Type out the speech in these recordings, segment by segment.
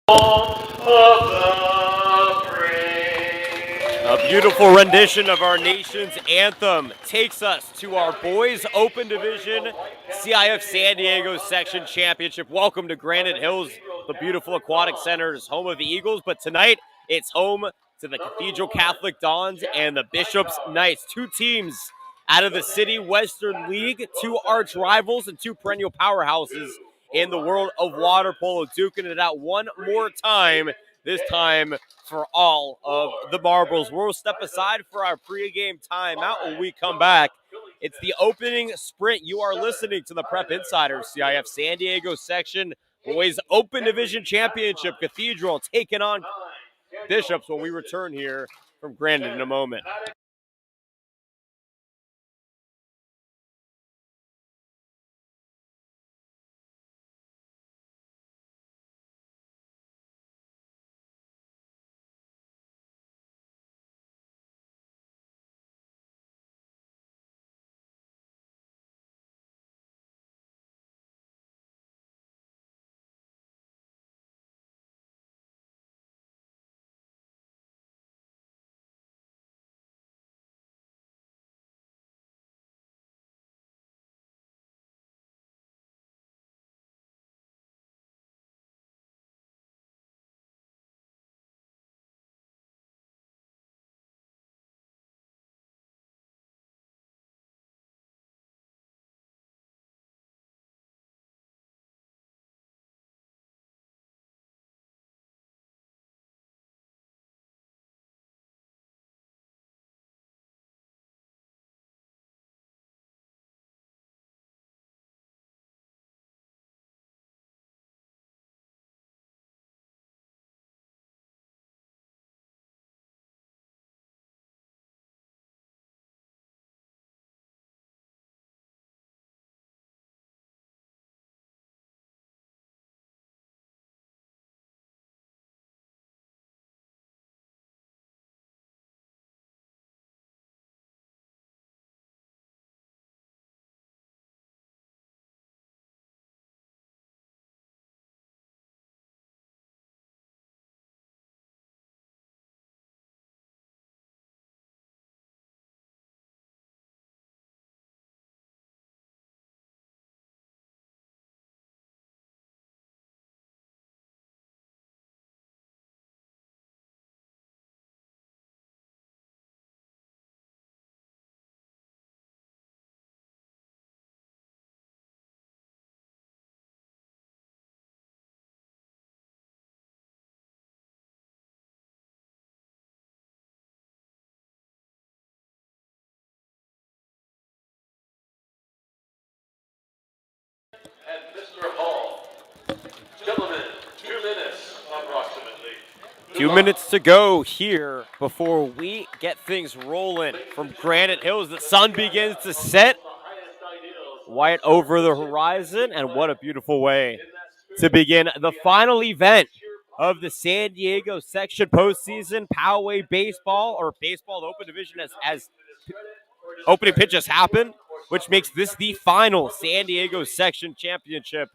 A beautiful rendition of our nation's anthem takes us to our boys open division CIF San Diego section championship. Welcome to Granite Hills, the beautiful aquatic center's home of the Eagles, but tonight it's home to the Cathedral Catholic Dons and the Bishops Knights, two teams out of the City Western League, two arch rivals and two perennial powerhouses in the world of water polo, duking it out one more time, this time for all of the marbles. We'll step aside for our pregame timeout. When we come back, it's the opening sprint. You are listening to the Prep Insider CIF San Diego section boys open division championship. Cathedral taking on Bishops when we return here from Granite in a moment. Mr. Hall. Gentlemen, 2 minutes approximately. 2 minutes to go here before we get things rolling from Granite Hills. The sun begins to set white over the horizon, and what a beautiful way to begin the final event of the San Diego section postseason. Poway baseball, or baseball open division, as opening pitches happen, which makes this the final San Diego section championship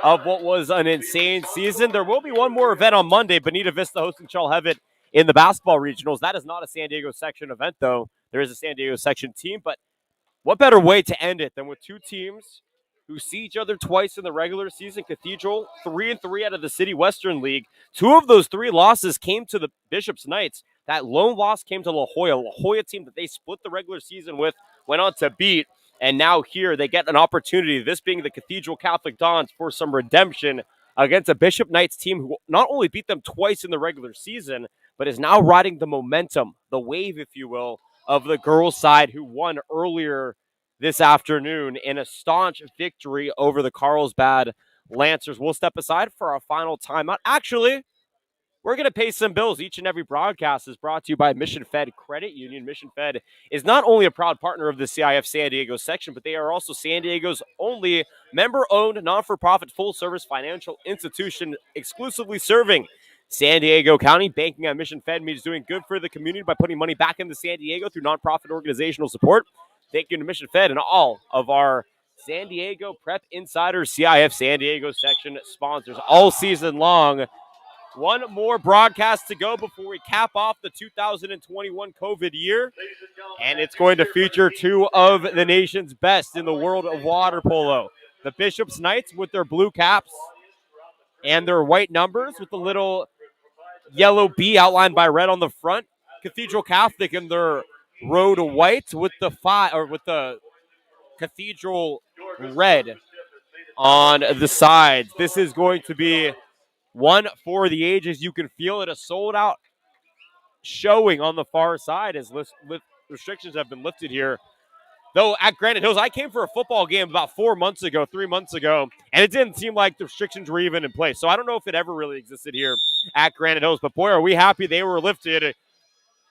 of what was an insane season. There will be one more event on Monday. Bonita Vista hosting Chalhevet in the basketball regionals. That is not a San Diego section event, though. There is a San Diego section team, but what better way to end it than with two teams who see each other twice in the regular season? Cathedral 3-3 out of the City Western League. Two of those three losses came to the Bishops Knights. That lone loss came to La Jolla. La Jolla team that they split the regular season with, went on to beat. And now here they get an opportunity, this being the Cathedral Catholic Dons, for some redemption against a Bishop Knights team who not only beat them twice in the regular season, but is now riding the momentum, the wave, if you will, of the girls' side, who won earlier this afternoon in a staunch victory over the Carlsbad Lancers. We'll step aside for our final timeout. Actually, we're going to pay some bills. Each and every broadcast is brought to you by Mission Fed Credit Union. Mission Fed is not only a proud partner of the CIF San Diego section, but they are also San Diego's only member-owned, non-for-profit, full-service financial institution exclusively serving San Diego County. Banking at Mission Fed means doing good for the community by putting money back into San Diego through nonprofit organizational support. Thank you to Mission Fed and all of our San Diego Prep Insider CIF San Diego section sponsors all season long. One more broadcast to go before we cap off the 2021 COVID year. And it's going to feature two of the nation's best in the world of water polo. The Bishop's Knights with their blue caps and their white numbers with the little yellow B outlined by red on the front. Cathedral Catholic in their road white with the Cathedral red on the sides. This is going to be one for the ages. You can feel it, a sold-out showing on the far side as restrictions have been lifted here. Though at Granite Hills, I came for a football game about 3 months ago, and it didn't seem like the restrictions were even in place. So I don't know if it ever really existed here at Granite Hills, but boy, are we happy they were lifted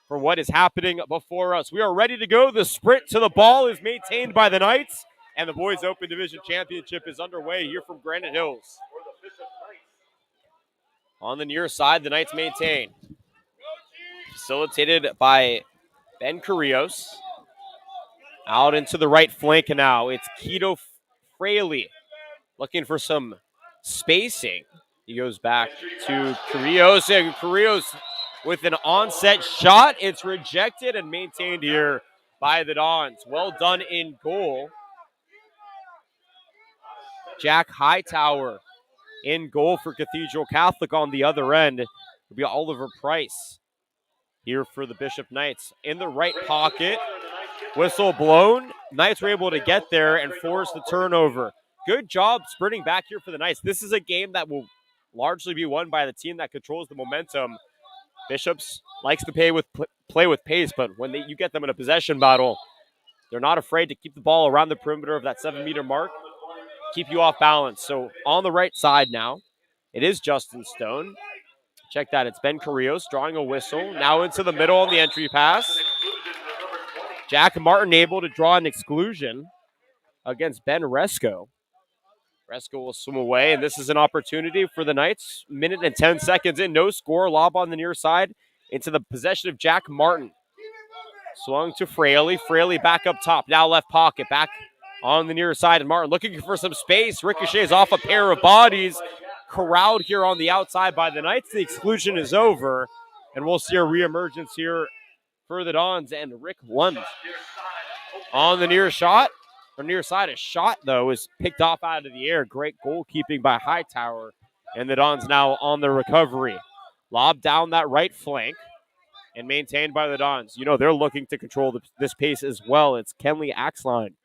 for what is happening before us. We are ready to go. The sprint to the ball is maintained by the Knights, and the Boys Open Division Championship is underway here from Granite Hills. On the near side, the Knights maintain. Facilitated by Ben Carrillos. Out into the right flank now. It's Keto Fraley looking for some spacing. He goes back to Carrillos, and Carrillos with an onset shot. It's rejected and maintained here by the Dons. Well done in goal. Jack Hightower in goal for Cathedral Catholic. On the other end will be Oliver Price here for the Bishop Knights. In the right pocket, whistle blown. Knights were able to get there and force the turnover. Good job sprinting back here for the Knights. This is a game that will largely be won by the team that controls the momentum. Bishops likes to play with pace, but when you get them in a possession battle, they're not afraid to keep the ball around the perimeter of that 7-meter mark, keep you off balance. So on the right side now, it is Justin Stone. Check that. It's Ben Carrillos drawing a whistle. Now into the middle on the entry pass. Jack Martin able to draw an exclusion against Ben Resco. Resco will swim away, and this is an opportunity for the Knights. Minute and 10 seconds in, no score. Lob on the near side into the possession of Jack Martin. Swung to Fraley. Fraley back up top. Now left pocket. Back on the near side, and Martin looking for some space. Ricochets off a pair of bodies. Corralled here on the outside by the Knights. The exclusion is over, and we'll see a reemergence here for the Dons and Rick Lund. On the near side, a shot, though, is picked off out of the air. Great goalkeeping by Hightower, and the Dons now on the recovery. Lob down that right flank and maintained by the Dons. You know, they're looking to control this pace as well. It's Kenley Axline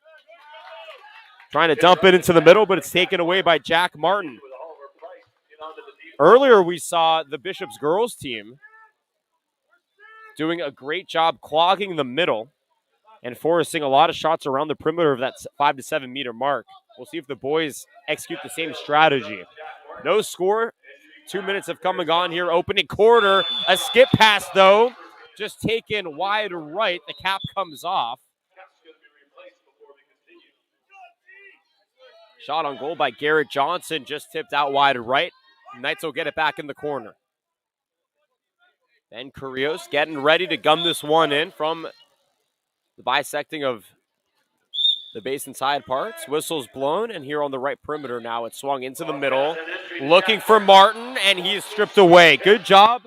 trying to dump it into the middle, but it's taken away by Jack Martin. Earlier, we saw the Bishops girls team doing a great job clogging the middle and forcing a lot of shots around the perimeter of that 5 to 7 meter mark. We'll see if the boys execute the same strategy. No score. 2 minutes have come and gone here. Opening quarter. A skip pass, though. Just taken wide right. The cap comes off. Shot on goal by Garrett Johnson. Just tipped out wide right. Knights will get it back in the corner. Ben Carrillos getting ready to gum this one in from the bisecting of the basin side parts. Whistle's blown, and here on the right perimeter now, it's swung into the middle. Looking for Martin, and he's stripped away. Good job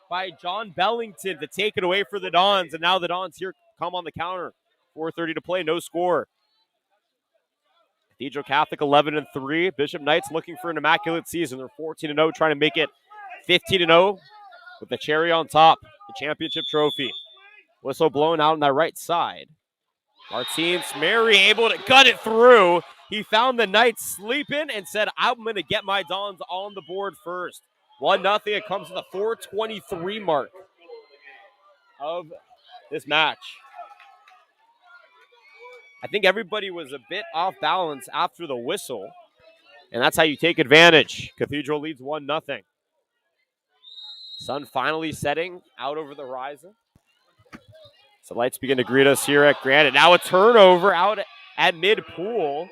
by John Bellington to take it away for the Dons, and now the Dons here come on the counter. 4:30 to play, no score. Cathedral Catholic 11-3. Bishop Knights looking for an immaculate season. They're 14-0, trying to make it 15-0 with the cherry on top, the championship trophy. Whistle blown out on that right side. Martins Mary able to gut it through. He found the Knights sleeping and said, I'm going to get my Dons on the board first. 1-0. It comes to the 4:23 mark of this match. I think everybody was a bit off balance after the whistle, and that's how you take advantage. Cathedral leads 1-0. Sun finally setting out over the horizon. So lights begin to greet us here at Granite. Now a turnover out at mid-pool.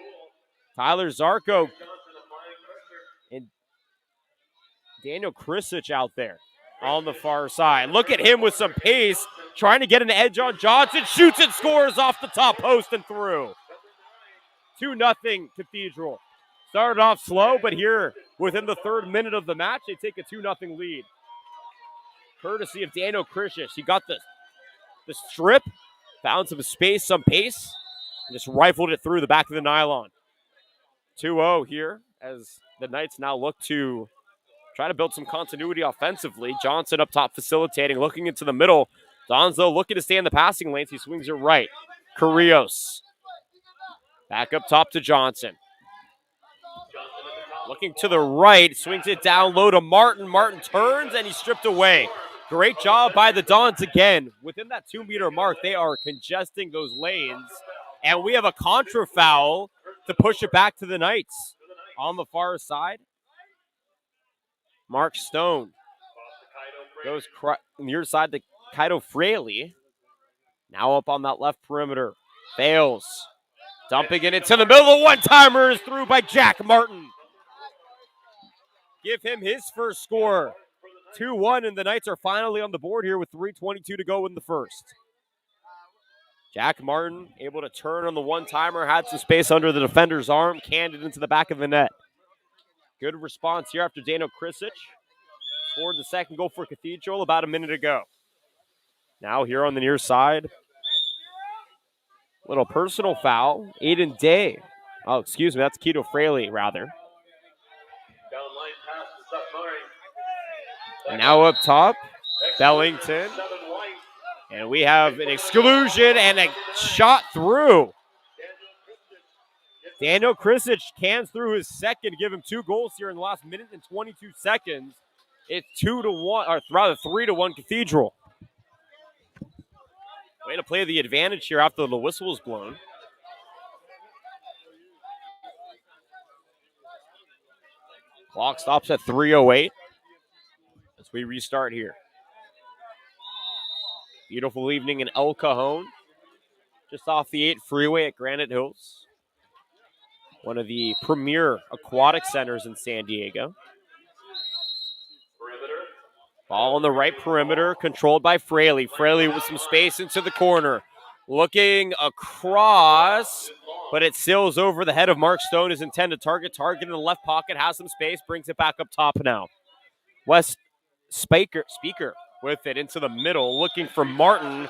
Tyler Zarko and Daniel Krisich out there on the far side. Look at him with some pace, trying to get an edge on Johnson. Shoots and scores off the top post and through. 2-0 Cathedral. Started off slow, but here within the 3rd minute of the match, they take a 2-0 lead. Courtesy of Daniel Krishish. He got the strip, found some space, some pace, and just rifled it through the back of the nylon. 2-0 here as the Knights now look to try to build some continuity offensively. Johnson up top facilitating, looking into the middle. Donzo looking to stay in the passing lanes. He swings it right. Carrillos. Back up top to Johnson. Looking to the right, swings it down low to Martin. Martin turns and he's stripped away. Great job by the Dons again. Within that 2-meter mark, they are congesting those lanes. And we have a contra foul to push it back to the Knights. On the far side, Mark Stone goes near side to Kaito Fraley. Now up on that left perimeter. Fails. Dumping it into the middle. The one-timer is through by Jack Martin. Give him his first score. 2-1, and the Knights are finally on the board here with 3:22 to go in the first. Jack Martin able to turn on the one-timer, had some space under the defender's arm, canned it into the back of the net. Good response here after Daniel Krisich scored the second goal for Cathedral about a minute ago. Now here on the near side, little personal foul. Aiden Day. Oh, excuse me, that's Keto Fraley, rather. And now up top, Bellington. And we have an exclusion and a shot through. Daniel Krisich cans through his second, give him 2 goals here in the last minute and 22 seconds. It's 2-1, or rather 3-1 Cathedral. Way to play the advantage here after the whistle was blown. Clock stops at 3:08 as we restart here. Beautiful evening in El Cajon, just off the 8 freeway at Granite Hills. One of the premier aquatic centers in San Diego. Ball on the right perimeter, controlled by Fraley. Fraley with some space into the corner. Looking across, but it sails over the head of Mark Stone. His intended target. Target in the left pocket, has some space, brings it back up top now. Wes Speaker with it into the middle, looking for Martin,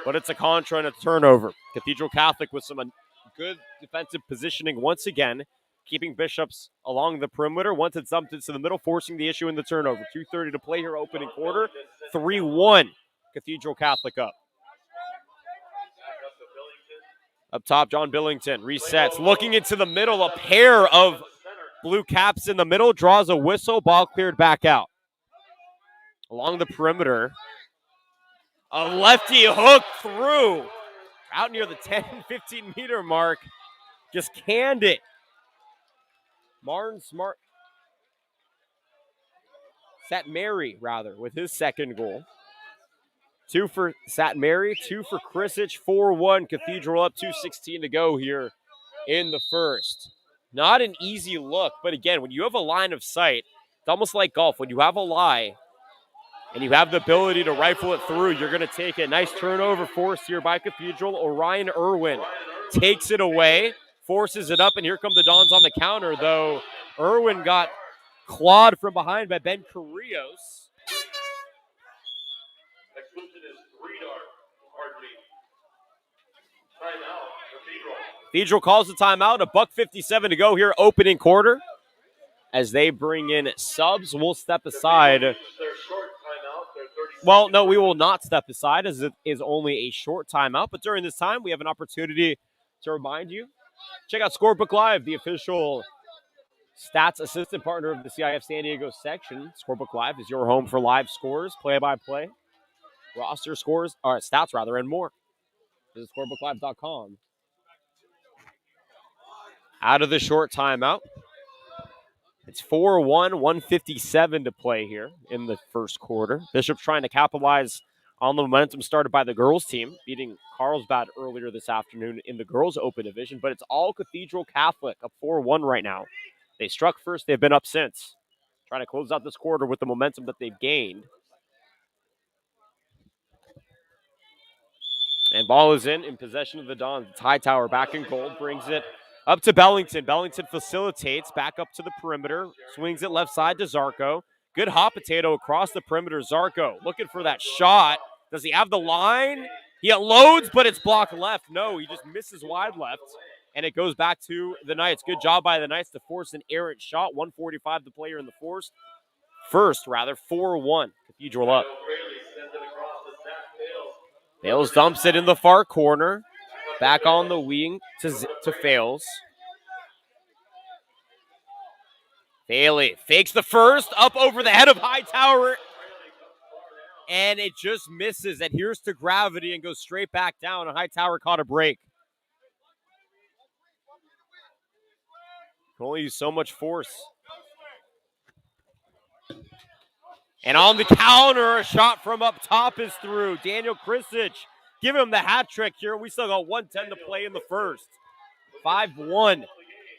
but it's a contra and a turnover. Cathedral Catholic with some good defensive positioning once again, keeping Bishops along the perimeter. Once it's dumped into the middle, forcing the issue in the turnover. 2:30 to play here, opening quarter. 3-1, Cathedral Catholic up. Up top, John Billington resets, looking into the middle. A pair of blue caps in the middle, draws a whistle, ball cleared back out. Along the perimeter, a lefty hook through. Out near the 10-15 meter mark, just canned it. Martin Smart, Satmary rather, with his second goal. 2 for Satmary, 2 for Krisich, 4-1. Cathedral up, 2:16 to go here in the first. Not an easy look, but again, when you have a line of sight, it's almost like golf. When you have a lie and you have the ability to rifle it through, you're going to take it. Nice turnover forced here by Cathedral. Orion Irwin takes it away, forces it up, and here come the Dons on the counter, though Irwin got clawed from behind by Ben Carrillos. Cathedral calls the timeout. $1:57 to go here, opening quarter. As they bring in subs, we'll step aside. Well, no, we will not step aside as it is only a short timeout. But during this time, we have an opportunity to remind you, check out Scorebook Live, the official stats assistant partner of the CIF San Diego section. Scorebook Live is your home for live scores, play-by-play, roster scores, or stats rather, and more. Visit scorebooklive.com. Out of the short timeout. It's 4-1, 1:57 to play here in the first quarter. Bishop's trying to capitalize on the momentum started by the girls team, beating Carlsbad earlier this afternoon in the girls open division, but it's all Cathedral Catholic, up 4-1 right now. They struck first, they've been up since. Trying to close out this quarter with the momentum that they've gained. And ball is in possession of the Dons. Hightower back in goal, brings it Up to Bellington. Bellington facilitates. Back up to the perimeter. Swings it left side to Zarco. Good hot potato across the perimeter. Zarco looking for that shot. Does he have the line? He unloads, but it's blocked left. No, he just misses wide left. And it goes back to the Knights. Good job by the Knights to force an errant shot. 1:45 the player in the first. 4-1. Cathedral up. Fales dumps it in the far corner. Back on the wing to Fales. Bailey fakes the first, up over the head of Hightower. And it just misses. Adheres to gravity and goes straight back down. And Hightower caught a break. Can only use so much force. And on the counter, a shot from up top is through. Daniel Krisich, give him the hat trick here. We still got 1:10 to play in the first. 5-1.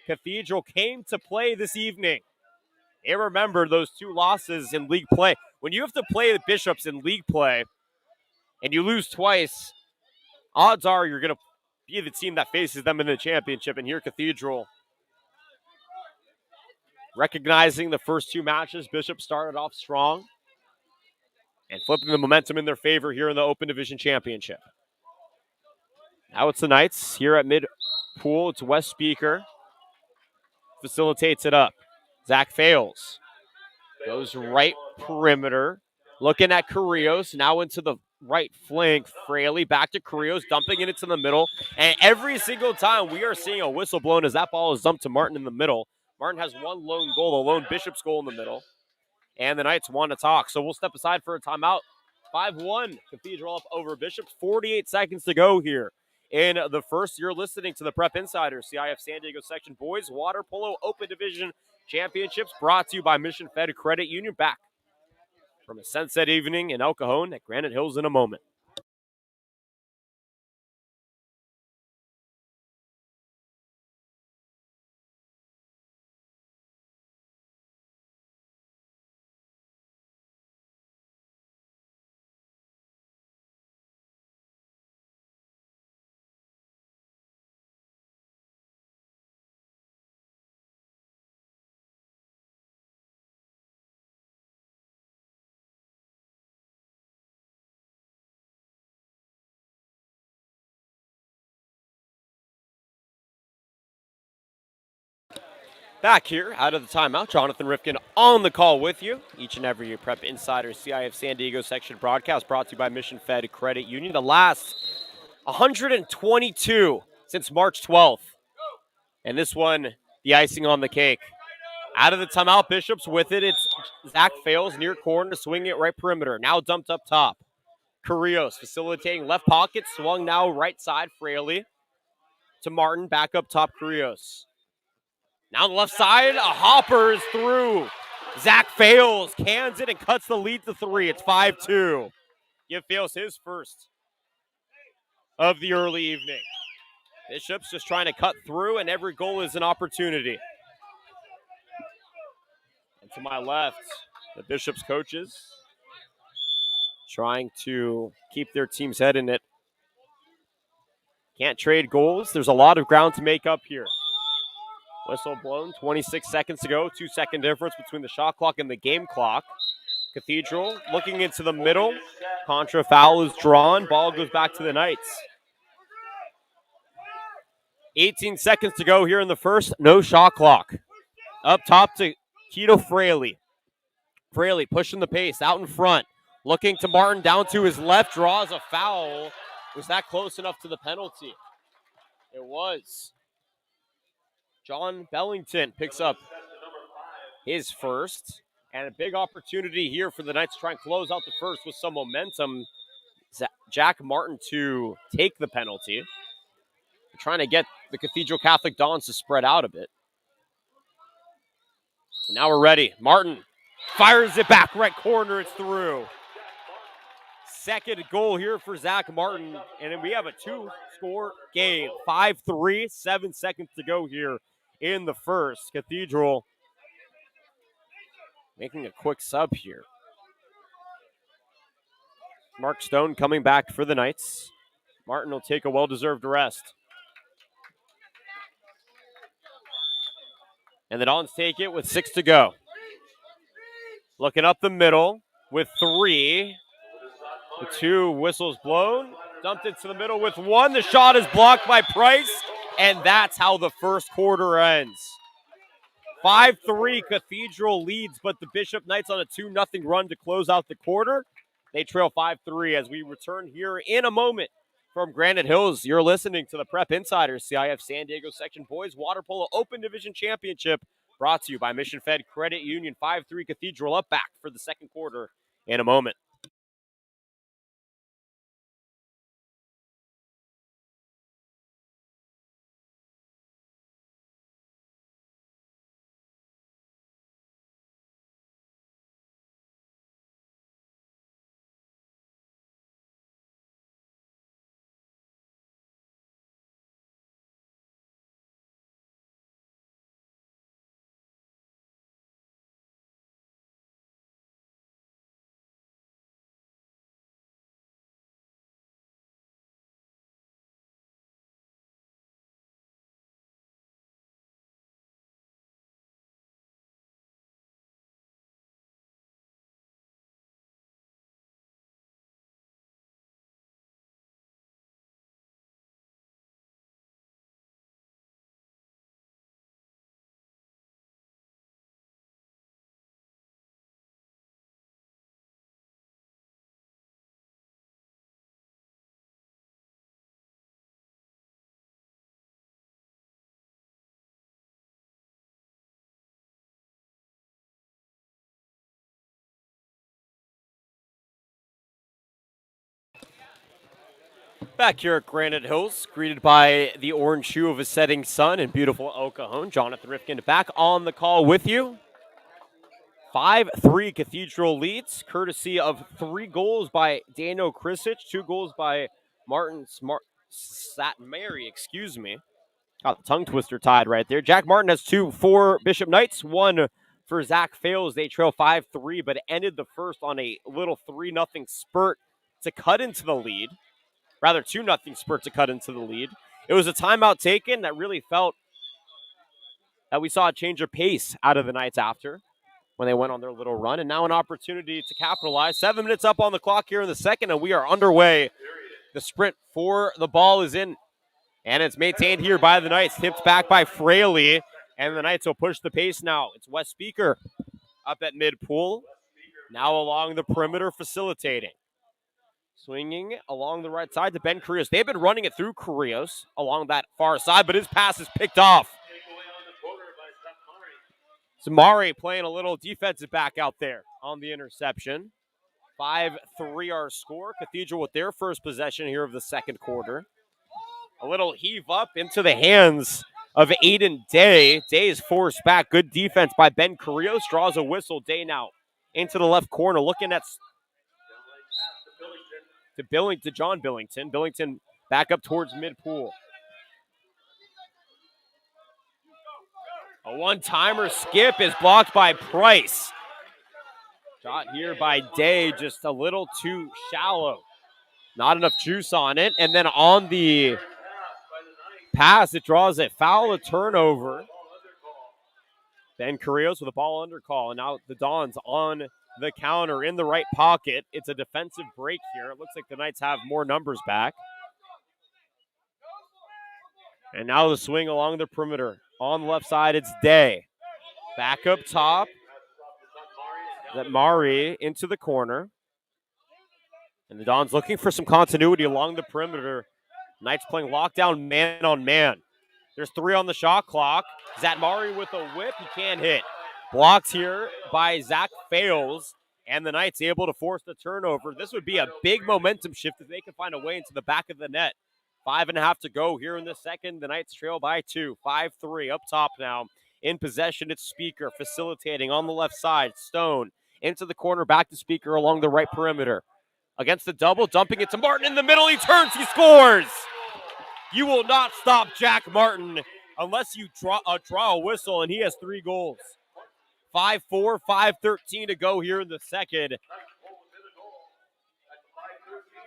Cathedral came to play this evening. They remember those two losses in league play. When you have to play the Bishops in league play and you lose twice, odds are you're going to be the team that faces them in the championship. And here, Cathedral, recognizing the first two matches, Bishop started off strong and flipping the momentum in their favor here in the Open Division Championship. Now it's the Knights here at mid-pool. It's Wes Speaker. Facilitates it up. Zach Fales goes right perimeter. Looking at Carrillos. Now into the right flank. Fraley back to Carrillos. Dumping it into the middle. And every single time we are seeing a whistle blown as that ball is dumped to Martin in the middle. Martin has one lone goal, the lone Bishop's goal in the middle. And the Knights want to talk. So we'll step aside for a timeout. 5-1. Cathedral up over Bishops. 48 seconds to go here in the first. You're listening to the Prep Insider, CIF San Diego Section Boys Water Polo Open Division Championships, brought to you by Mission Fed Credit Union. Back from a sunset evening in El Cajon at Granite Hills in a moment. Back here, out of the timeout, Jonathan Rifkin on the call with you. Each and every Prep Insider CIF San Diego Section broadcast brought to you by Mission Fed Credit Union. The last 122 since March 12th. And this one, the icing on the cake. Out of the timeout, Bishops with it. It's Zach Fales near corner to swing it right perimeter. Now dumped up top. Carrillos facilitating left pocket. Swung now right side, Fraley to Martin. Back up top, Carrillos. Now on the left side, a hopper is through. Zach Fales cans it and cuts the lead to 3. It's 5-2. Give Fales his first of the early evening. Bishops just trying to cut through, and every goal is an opportunity. And to my left, the Bishops coaches trying to keep their team's head in it. Can't trade goals. There's a lot of ground to make up here. Whistle blown, 26 seconds to go. 2-second difference between the shot clock and the game clock. Cathedral looking into the middle. Contra foul is drawn. Ball goes back to the Knights. 18 seconds to go here in the first. No shot clock. Up top to Keto Fraley. Fraley pushing the pace out in front. Looking to Martin down to his left. Draws a foul. Was that close enough to the penalty? It was. John Bellington picks up his first. And a big opportunity here for the Knights to try and close out the first with some momentum. Jack Martin to take the penalty. They're trying to get the Cathedral Catholic Dons to spread out a bit. Now we're ready. Martin fires it back right corner. It's through. Second goal here for Zach Martin. And then we have a 2-score game. 5-3, 7 seconds to go here in the first. Cathedral making a quick sub here. Mark Stone coming back for the Knights. Martin will take a well-deserved rest. And the Dons take it with 6 to go. Looking up the middle with 3. The 2 whistles blown. Dumped into the middle with 1. The shot is blocked by Price. And that's how the first quarter ends. 5-3 Cathedral leads, but the Bishop Knights on a 2-0 run to close out the quarter. They trail 5-3 as we return here in a moment from Granite Hills. You're listening to the Prep Insiders CIF San Diego Section Boys Water Polo Open Division Championship, brought to you by Mission Fed Credit Union. 5-3 Cathedral up, back for the second quarter in a moment. Back here at Granite Hills, greeted by the orange hue of a setting sun and beautiful El Cajon. Jonathan Rifkin back on the call with you. 5-3 Cathedral leads, courtesy of 3 goals by Daniel Krisic, 2 goals by Martin Satmary, excuse me. Got the tongue twister tied right there. Jack Martin has 2 for Bishop Knights, 1 for Zach Fales. They trail 5-3, but ended the first on a little 3-0 spurt to cut into the lead. Rather, 2-0 spurt to cut into the lead. It was a timeout taken that really felt that we saw a change of pace out of the Knights after when they went on their little run, and now an opportunity to capitalize. 7 minutes up on the clock here in the second, and we are underway. The sprint for the ball is in, and it's maintained here by the Knights. Tipped back by Fraley, and the Knights will push the pace now. It's Wes Speaker up at mid-pool, now along the perimeter facilitating. Swinging along the right side to Ben Carrillos. They've been running it through Carrillos along that far side, but his pass is picked off. Zamari playing a little defensive back out there on the interception. 5-3 our score. Cathedral with their first possession here of the second quarter. A little heave up into the hands of Aiden Day. Day is forced back. Good defense by Ben Carrillos. Draws a whistle. Day now into the left corner, looking at to John Billington. Billington back up towards mid-pool. A one-timer skip is blocked by Price. Shot here by Day, just a little too shallow. Not enough juice on it. And then on the pass, it draws a foul, a turnover. Ben Carrillos with a ball under call. And now the Dons on the counter in the right pocket. It's a defensive break here. It looks like the Knights have more numbers back. And now the swing along the perimeter. On the left side, it's Day. Back up top. That Mari into the corner. And the Dons looking for some continuity along the perimeter. Knights playing lockdown man on man. There's 3 on the shot clock. Zach Mari with a whip. He can't hit. Blocked here by Zach Fales. And the Knights able to force the turnover. This would be a big momentum shift if they can find a way into the back of the net. 5.5 to go here in the second. The Knights trail by 2. 5-3 up top now. In possession, it's Speaker facilitating on the left side. Stone into the corner, back to Speaker along the right perimeter. Against the double, dumping it to Martin in the middle. He turns, he scores. You will not stop Jack Martin unless you draw a whistle, and he has 3 goals. 5-4, 5-13 to go here in the second.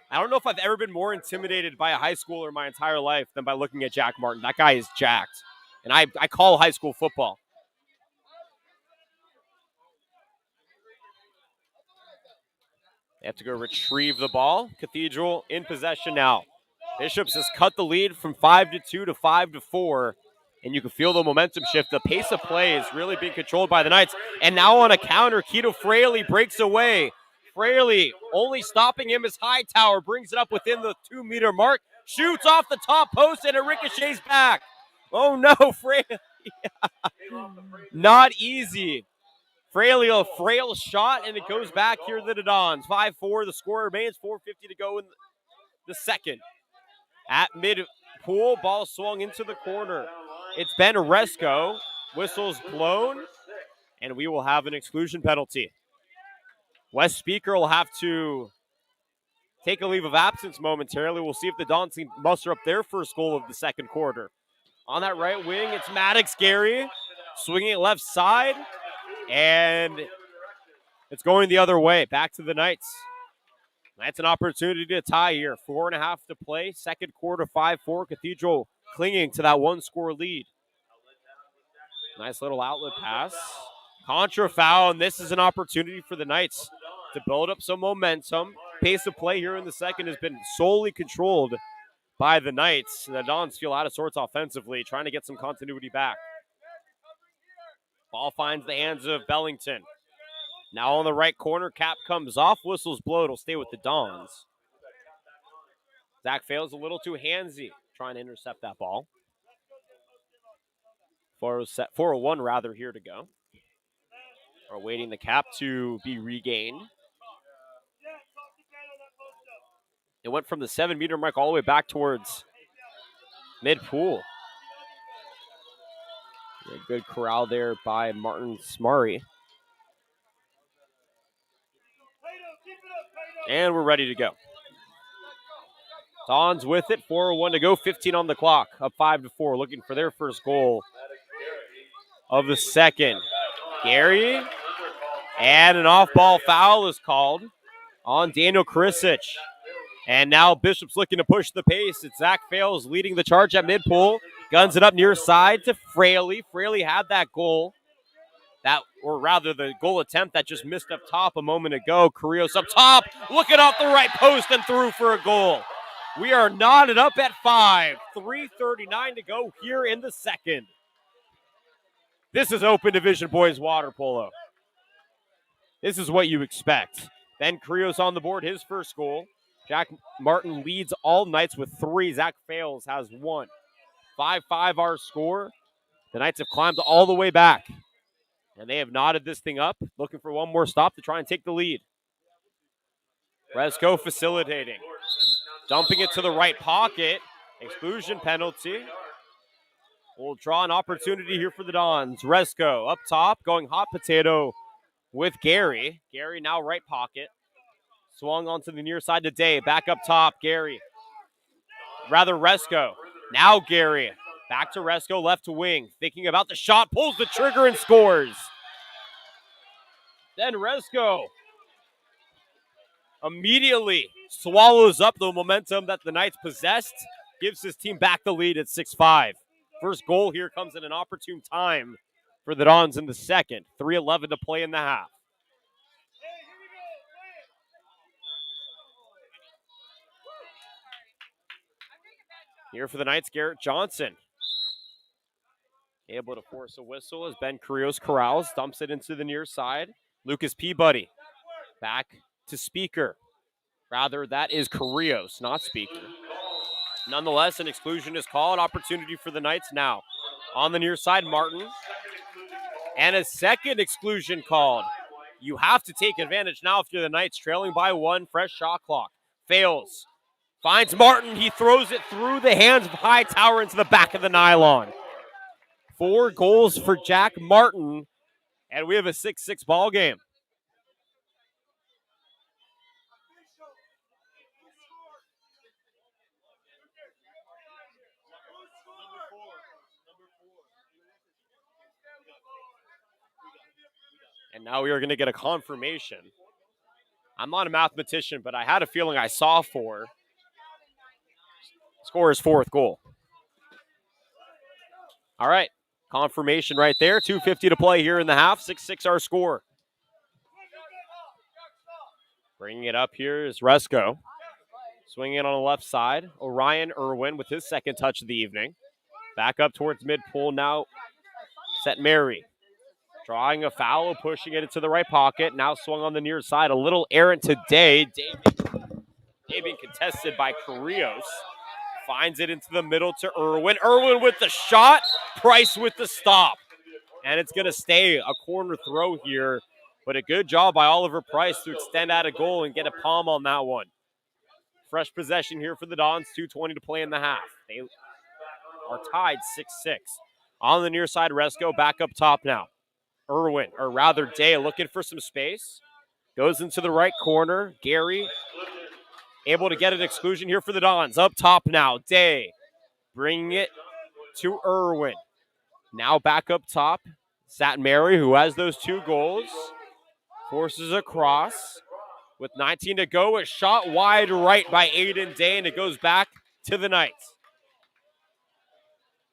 I don't know if I've ever been more intimidated by a high schooler my entire life than by looking at Jack Martin. That guy is jacked. And I call high school football. They have to go retrieve the ball. Cathedral in possession now. Bishops has cut the lead from 5-2 to 5-4. And you can feel the momentum shift. The pace of play is really being controlled by the Knights. And now on a counter, Keto Fraley breaks away. Fraley, only stopping him is Hightower, brings it up within the 2-meter mark, shoots off the top post, and it ricochets back. Oh no, Fraley. Not easy. Fraley, a frail shot, and it goes back here to the Dons. 5-4, the score remains, 4:50 to go in the second. At mid-pool, ball swung into the corner. It's Ben Resco. Whistle's blown, and we will have an exclusion penalty. Wes Speaker will have to take a leave of absence momentarily. We'll see if the Dons can muster up their first goal of the second quarter. On that right wing, it's Maddox Gary swinging it left side, and it's going the other way. Back to the Knights. That's an opportunity to tie here. 4.5 to play. Second quarter, 5-4. Cathedral clinging to that one-score lead. Nice little outlet pass. Contra foul, and this is an opportunity for the Knights to build up some momentum. Pace of play here in the second has been solely controlled by the Knights. The Dons feel out of sorts offensively, trying to get some continuity back. Ball finds the hands of Bellington. Now on the right corner, cap comes off, whistles blow. It'll stay with the Dons. Zach Fails a little too handsy, trying to intercept that ball. 4:01 rather here to go. We're waiting the cap to be regained. It went from the 7-meter mark all the way back towards mid-pool. A good corral there by Martin Smari. And we're ready to go. Dons with it, 4:01 to go, 15 on the clock, up 5-4, looking for their first goal of the second. Gary, and an off-ball foul is called on Daniel Krisic. And now Bishop's looking to push the pace. It's Zach Fails leading the charge at mid-pool. Guns it up near side to Fraley. Fraley had that goal. Or rather, the goal attempt that just missed up top a moment ago. Carrillos up top, looking off the right post and through for a goal. We are knotted up at 5. 3:39 to go here in the second. This is Open Division Boys Water Polo. This is what you expect. Ben Carrillos on the board, his first goal. Jack Martin leads all Knights with 3. Zach Fails has 1. 5-5 our score. The Knights have climbed all the way back. And they have knotted this thing up, looking for one more stop to try and take the lead. Resco facilitating. Dumping it to the right pocket. Exclusion penalty. We'll draw an opportunity here for the Dons. Resco up top, going hot potato with Gary. Gary now right pocket. Swung onto the near side today. Back up top, Gary. Resco. Now Gary. Back to Resco, left to wing. Thinking about the shot, pulls the trigger and scores. Then Resco immediately swallows up the momentum that the Knights possessed. Gives his team back the lead at 6-5. First goal here comes at an opportune time for the Dons in the second. 3:11 to play in the half. Here for the Knights, Garrett Johnson. Able to force a whistle as Ben Carrillos corrals, dumps it into the near side. Lucas Peabody back to Speaker. Rather, that is Carrillos, not Speaker. Nonetheless, an exclusion is called. Opportunity for the Knights now. On the near side, Martin. And a second exclusion called. You have to take advantage now if you're the Knights, trailing by 1. Fresh shot clock. Fails. Finds Martin. He throws it through the hands of Hightower into the back of the nylon. 4 goals for Jack Martin, and we have a 6-6 ball game. And now we are going to get a confirmation. I'm not a mathematician, but I had a feeling I saw 4. Score is 4th goal. All right. Confirmation right there. 2:50 to play here in the half. 6-6 our score. Bringing it up here is Resco. Swinging it on the left side. Orion Irwin with his second touch of the evening. Back up towards mid-pool now. St. Mary. Drawing a foul, pushing it into the right pocket. Now swung on the near side. A little errant today. Day being contested by Carrillos. Finds it into the middle to Irwin. Irwin with the shot. Price with the stop. And it's going to stay a corner throw here. But a good job by Oliver Price to extend out a goal and get a palm on that one. Fresh possession here for the Dons. 2:20 to play in the half. They are tied 6-6. On the near side, Resco back up top now. Irwin, or rather Day, looking for some space. Goes into the right corner. Gary able to get an exclusion here for the Dons. Up top now, Day bringing it to Irwin. Now back up top, St. Mary, who has those 2 goals. Forces across. With 19 to go, a shot wide right by Aiden Day, and it goes back to the Knights.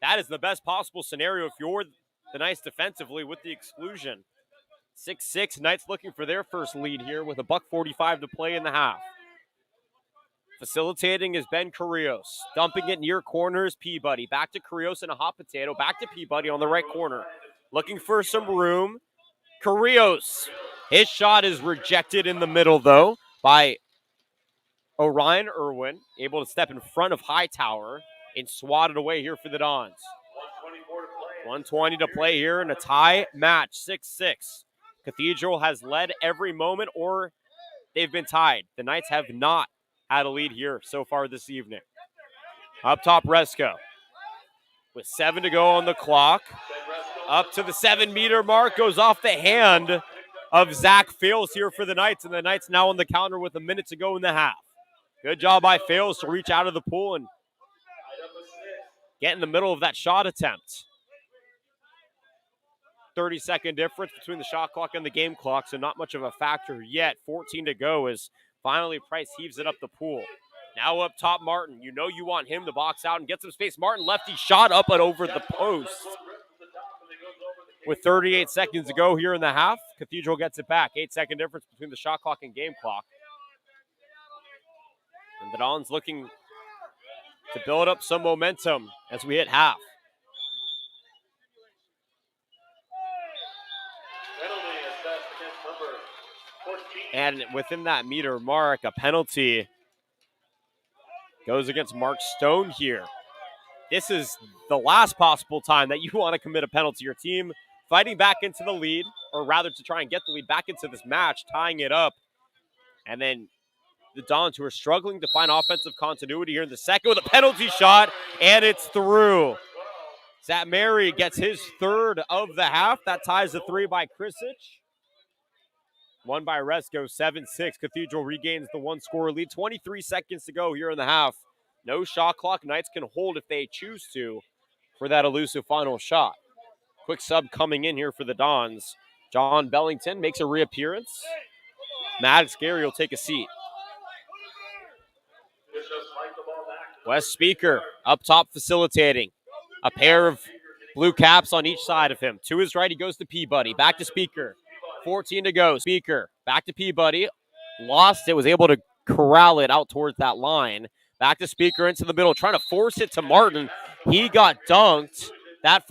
That is the best possible scenario if you're the Knights defensively with the exclusion. 6-6, Knights looking for their first lead here with $1:45 to play in the half. Facilitating is Ben Carrillos. Dumping it near corners, Peabody. Back to Carrillos in a hot potato. Back to Peabody on the right corner. Looking for some room. Carrillos. His shot is rejected in the middle, though, by Orion Irwin. Able to step in front of Hightower and swat it away here for the Dons. 1:20 to play here in a tie match, 6-6. Cathedral has led every moment, or they've been tied. The Knights have not had a lead here so far this evening. Up top, Resco. With 7 to go on the clock. Up to the 7-meter mark, goes off the hand of Zach Fales here for the Knights, and the Knights now on the counter with a minute to go in the half. Good job by Fales to reach out of the pool and get in the middle of that shot attempt. 30-second difference between the shot clock and the game clock, so not much of a factor yet. 14 to go as finally Price heaves it up the pool. Now up top, Martin. You know you want him to box out and get some space. Martin lefty shot up and over the post. With 38 seconds to go here in the half, Cathedral gets it back. 8-second difference between the shot clock and game clock. And the Dons looking to build up some momentum as we hit half. And within that meter mark, a penalty goes against Mark Stone here. This is the last possible time that you want to commit a penalty. Your team fighting back into the lead, or rather to try and get the lead back into this match, tying it up. And then the Dons, who are struggling to find offensive continuity here in the second with a penalty shot, and it's through. St. Mary gets his third of the half. That ties the 3 by Krisic. 1 by Resco, 7-6. Cathedral regains the 1-score lead. 23 seconds to go here in the half. No shot clock. Knights can hold if they choose to for that elusive final shot. Quick sub coming in here for the Dons. John Bellington makes a reappearance. Maddox Gary will take a seat. Wes Speaker up top facilitating. A pair of blue caps on each side of him. To his right, he goes to Peabody. Back to Speaker. 14 to go. Speaker back to Peabody. Lost it. Was able to corral it out towards that line. Back to Speaker into the middle. Trying to force it to Martin. He got dunked. That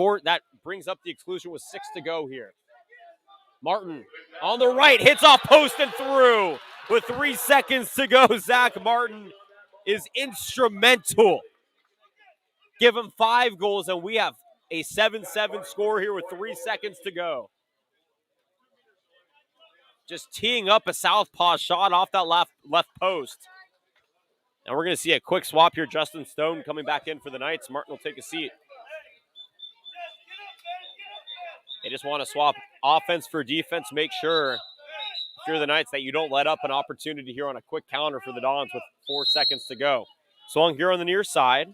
brings up the exclusion with 6 to go here. Martin on the right. Hits off post and through. With 3 seconds to go, Zach Martin is instrumental. Give him 5 goals, and we have a 7-7 score here with 3 seconds to go. Just teeing up a southpaw shot off that left post. And we're going to see a quick swap here. Justin Stone coming back in for the Knights. Martin will take a seat. They just want to swap offense for defense. Make sure, if you're the Knights, that you don't let up an opportunity here on a quick counter for the Dons with 4 seconds to go. Swung here on the near side.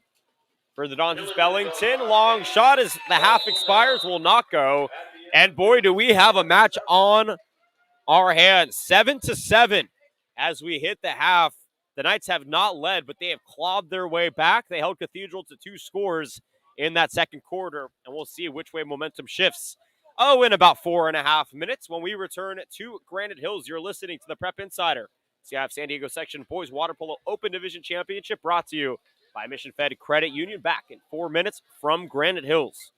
For the Dons, it's Bellington. Long shot as the half expires. Will not go. And boy, do we have a match on our hands. 7-7 as we hit the half. The Knights have not led, but they have clawed their way back. They held Cathedral to 2 scores in that second quarter, and we'll see which way momentum shifts. In about 4.5 minutes when we return to Granite Hills. You're listening to the Prep Insider. CIF San Diego Section Boys Water Polo Open Division Championship brought to you by Mission Fed Credit Union. Back in 4 minutes from Granite Hills.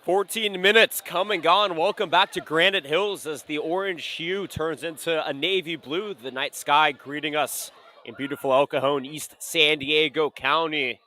"14 minutes come and gone. Welcome back to Granite Hills as the orange hue turns into a navy blue. The night sky greeting us in beautiful El Cajon, East San Diego County.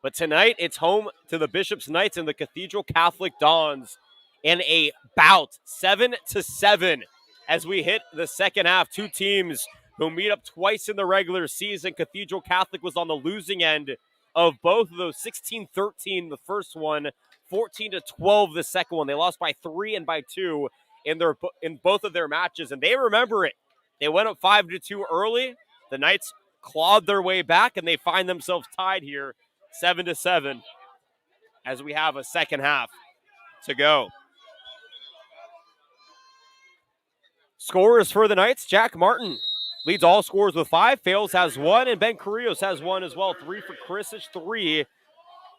But tonight, it's home to the Bishop's Knights and the Cathedral Catholic Dons in a bout, 7-7, as we hit the second half. Two teams who meet up twice in the regular season. Cathedral Catholic was on the losing end of both of those. 16-13 the first one, 14-12 the second one. They lost by 3 and by 2 in both of their matches, and they remember it. They went up 5-2 early. The Knights clawed their way back, and they find themselves tied here 7-7 as we have a second half to go. Scorers for the Knights: Jack Martin leads all scorers with 5. Fales has 1, and Ben Carrillos has 1 as well. 3 for Chrisich, 3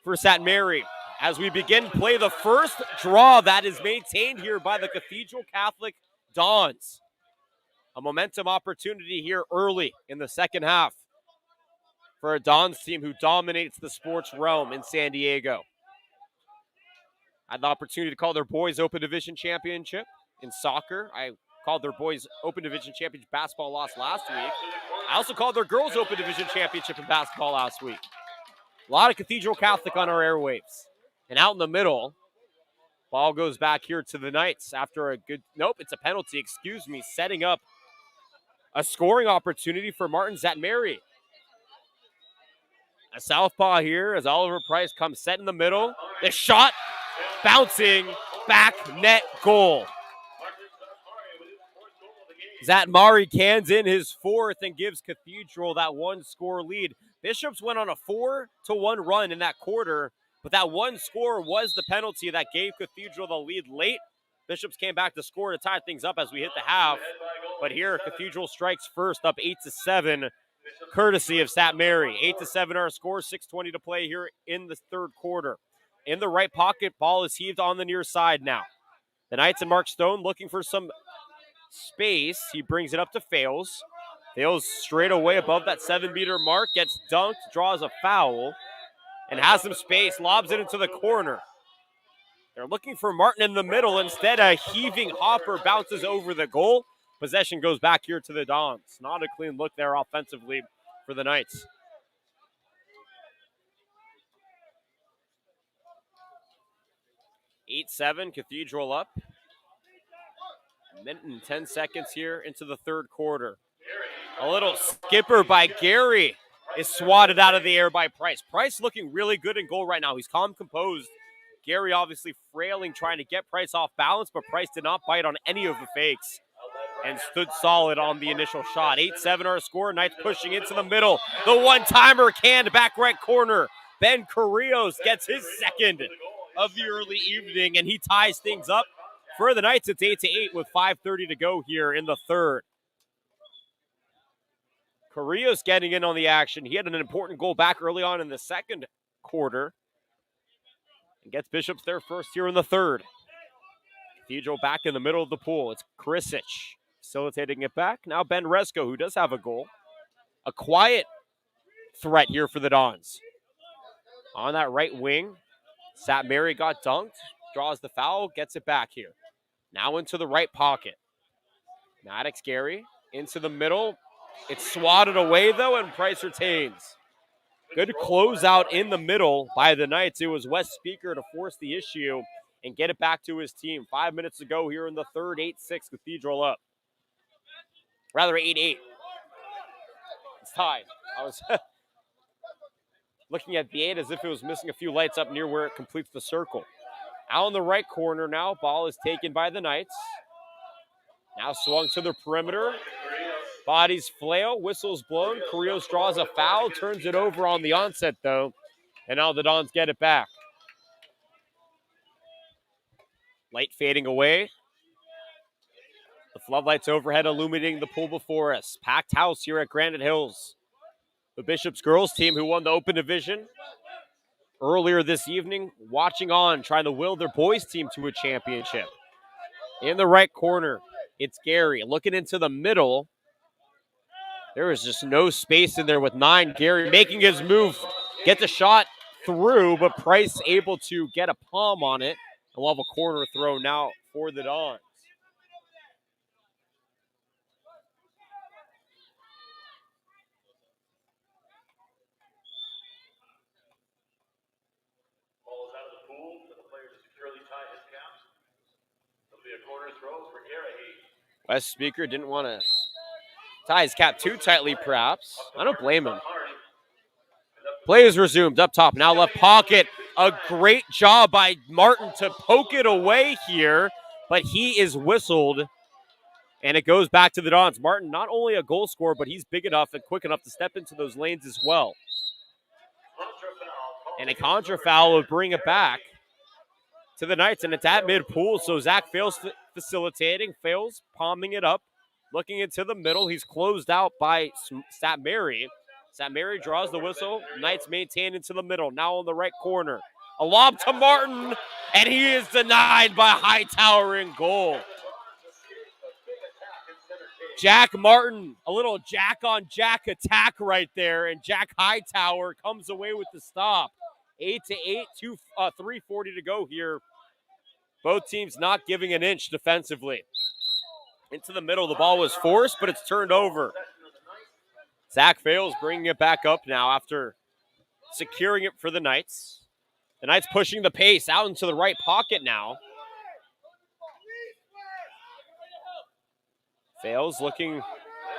for St. Mary. As we begin play, the first draw that is maintained here by the Cathedral Catholic Dons. A momentum opportunity here early in the second half for a Dons team who dominates the sports realm in San Diego. Had the opportunity to call their boys Open Division Championship in soccer. I called their boys Open Division Championship basketball loss last week. I also called their girls Open Division Championship in basketball last week. A lot of Cathedral Catholic on our airwaves. And out in the middle, ball goes back here to the Knights after a good, nope, it's a penalty, setting up a scoring opportunity for Martin St. Mary. A southpaw here as Oliver Price comes set in the middle. The shot bouncing back net goal. Zat Mari cans in his fourth and gives Cathedral that one-score lead. Bishops went on a 4-1 run in that quarter, but that one score was the penalty that gave Cathedral the lead late. Bishops came back to score to tie things up as we hit the half, but here Cathedral strikes first, up 8-7, courtesy of St. Mary. 8-7 our score, 6:20 to play here in the third quarter. In the right pocket, ball is heaved on the near side now. The Knights and Mark Stone looking for some space. He brings it up to Fales. Fales straight away above that 7-meter mark, gets dunked, draws a foul, and has some space, lobs it into the corner. They're looking for Martin in the middle. Instead, a heaving hopper bounces over the goal. Possession goes back here to the Dons. Not a clean look there offensively for the Knights. (8-7), Cathedral up. A minute and 10 seconds here into the third quarter. A little skipper by Gary is swatted out of the air by Price. Price looking really good in goal right now. He's calm, composed. Gary obviously frailing, trying to get Price off balance, but Price did not bite on any of the fakes and stood solid on the initial shot. 8-7 our score. Knights pushing into the middle. The one-timer canned back right corner. Ben Carrillos gets his second of the early evening, and he ties things up. For the Knights, it's 8-8 with 5:30 to go here in the third. Carrillos getting in on the action. He had an important goal back early on in the second quarter and gets Bishops there first here in the third. Cathedral back in the middle of the pool. It's Krisic facilitating it back. Now Ben Resko, who does have a goal. A quiet threat here for the Dons. On that right wing, St. Mary got dunked, draws the foul, gets it back here. Now into the right pocket. Maddox Gary into the middle. It's swatted away, though, and Price retains. Good closeout in the middle by the Knights. It was Wes Speaker to force the issue and get it back to his team. 5 minutes to go here in the third. 8-6, Cathedral up. Rather, 8-8. It's tied. I was looking at the 8 as if it was missing a few lights up near where it completes the circle. Out in the right corner now. Ball is taken by the Knights. Now swung to the perimeter. Bodies flail. Whistles blown. Carrillos draws a foul. Turns it over on the onset, though. And now the Dons get it back. Light fading away. The floodlights overhead illuminating the pool before us. Packed house here at Granite Hills. The Bishops girls team who won the Open Division earlier this evening, watching on, trying to will their boys team to a championship. In the right corner, it's Gary. Looking into the middle, there is just no space in there with 9. Gary making his move, get the shot through, but Price able to get a palm on it. And we'll have a corner throw now for the Dons. Wes Speaker didn't want to tie his cap too tightly, perhaps. I don't blame him. Play is resumed up top. Now left pocket. A great job by Martin to poke it away here, but he is whistled, and it goes back to the Dons. Martin, not only a goal scorer, but he's big enough and quick enough to step into those lanes as well. And a contra foul will bring it back to the Knights, and it's at mid-pool, so Zach Fales facilitating. Fales palming it up, looking into the middle. He's closed out by St. Mary. St. Mary draws the whistle. Knights maintain into the middle. Now on the right corner. A lob to Martin, and he is denied by Hightower in goal. Jack Martin, a little jack-on-jack attack right there, and Jack Hightower comes away with the stop. 8-8, 3:40 to go here. Both teams not giving an inch defensively. Into the middle, the ball was forced, but it's turned over. Zach Fales bringing it back up now after securing it for the Knights. The Knights pushing the pace out into the right pocket now. Fales looking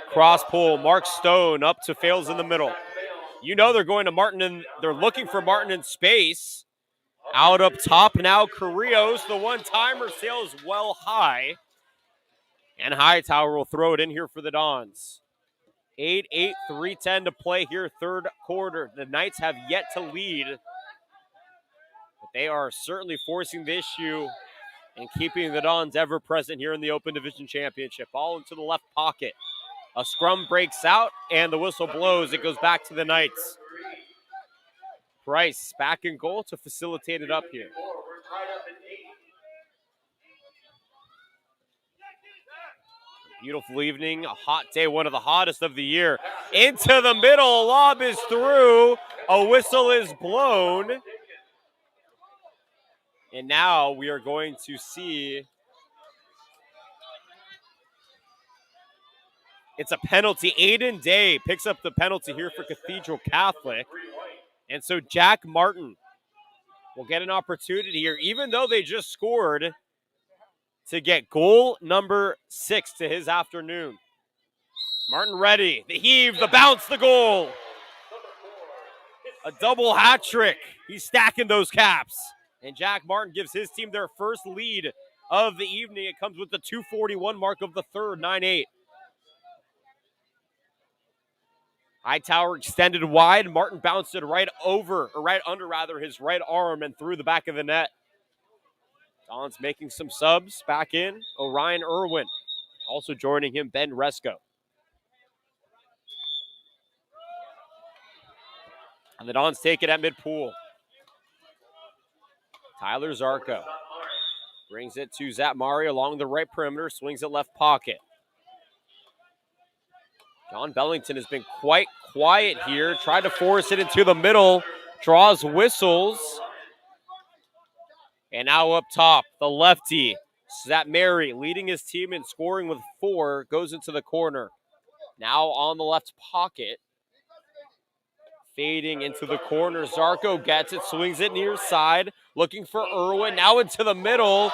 cross pull. Mark Stone up to Fales in the middle. You know they're going to Martin, and they're looking for Martin in space. Out up top now, Carrillos. The one-timer sails well high. And Hightower will throw it in here for the Dons. 8-8, 3:10 to play here, third quarter. The Knights have yet to lead, but they are certainly forcing the issue and keeping the Dons ever present here in the Open Division Championship. Ball into the left pocket. A scrum breaks out, and the whistle blows. It goes back to the Knights. Price back in goal to facilitate it up here. Beautiful evening, a hot day, one of the hottest of the year. Into the middle, a lob is through, a whistle is blown. And now we are going to see, it's a penalty. Aiden Day picks up the penalty here for Cathedral Catholic. And so Jack Martin will get an opportunity here, even though they just scored, to get goal number 6 to his afternoon. Martin ready, the heave, the bounce, the goal. A double hat trick. He's stacking those caps. And Jack Martin gives his team their first lead of the evening. It comes with the 2:41 mark of the third, 9-8. Hightower extended wide. Martin bounced it right under his right arm and through the back of the net. Don's making some subs back in. Orion Irwin. Also joining him, Ben Resco. And the Dons take it at mid-pool. Tyler Zarko brings it to Zap Mari along the right perimeter, swings it left pocket. John Bellington has been quite quiet here, tried to force it into the middle, draws whistles. And now up top, the lefty, Zap Mari, leading his team in scoring with 4, goes into the corner. Now on the left pocket. Fading into the corner. Zarko gets it, swings it near side, looking for Irwin. Now into the middle.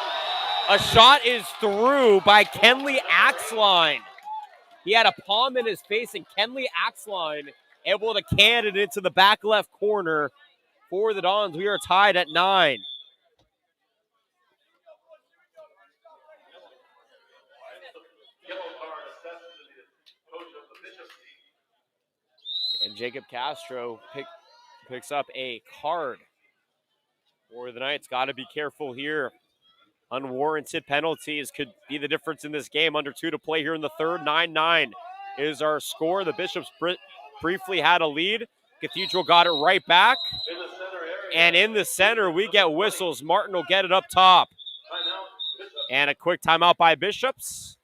A shot is through by Kenley Axline. He had a palm in his face, and Kenley Axline able to can it into the back left corner for the Dons. We are tied at 9. And Jacob Castro picks up a card for the Knights. Got to be careful here. Unwarranted penalties could be the difference in this game. Under 2 to play here in the third. 9-9 is our score. The Bishops briefly had a lead. Cathedral got it right back. And in the center, we get whistles. Martin will get it up top. And a quick timeout by Bishops.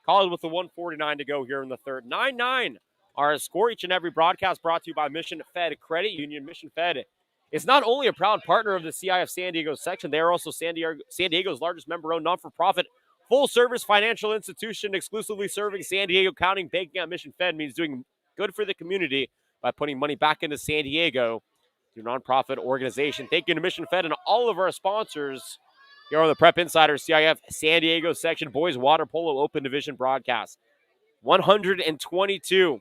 Called with the 1:49 to go here in the third. 9-9. Our score. Each and every broadcast brought to you by Mission Fed Credit Union. Mission Fed is not only a proud partner of the CIF San Diego section, they are also San Diego's largest member-owned non-for-profit full-service financial institution exclusively serving San Diego County. Banking at Mission Fed means doing good for the community by putting money back into San Diego through nonprofit organization. Thank you to Mission Fed and all of our sponsors here on the Prep Insider CIF San Diego section Boys Water Polo Open Division broadcast. 122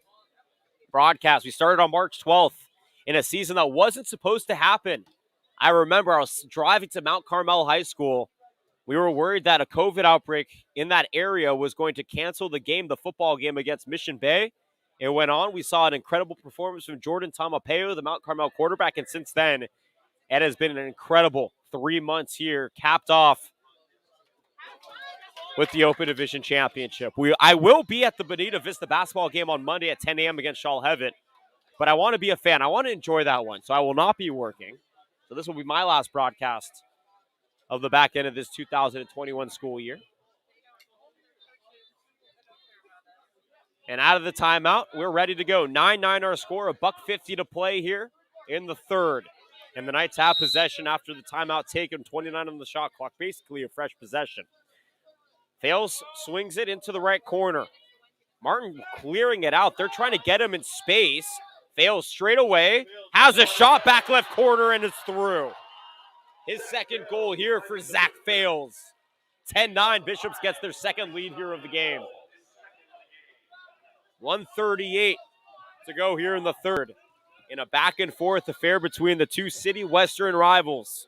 broadcasts. We started on March 12th in a season that wasn't supposed to happen. I remember I was driving to Mount Carmel High School. We were worried that a COVID outbreak in that area was going to cancel the game, the football game against Mission Bay. It went on. We saw an incredible performance from Jordan Tamapeo, the Mount Carmel quarterback, and since then, it has been an incredible 3 months here, capped off with the Open Division Championship. I will be at the Bonita Vista basketball game on Monday at 10 a.m. against Shaw Hevet, but I want to be a fan. I want to enjoy that one, so I will not be working. So this will be my last broadcast of the back end of this 2021 school year. And out of the timeout, we're ready to go. 9-9 our score, $1:50 to play here in the third. And the Knights have possession after the timeout taken, 29 on the shot clock, basically a fresh possession. Fails, swings it into the right corner. Martin clearing it out. They're trying to get him in space. Fails straight away. Has a shot back left corner, and it's through. His second goal here for Zach Fails. 10-9. Bishops gets their second lead here of the game. 1:38 to go here in the third. in a back-and-forth affair between the two City Western rivals.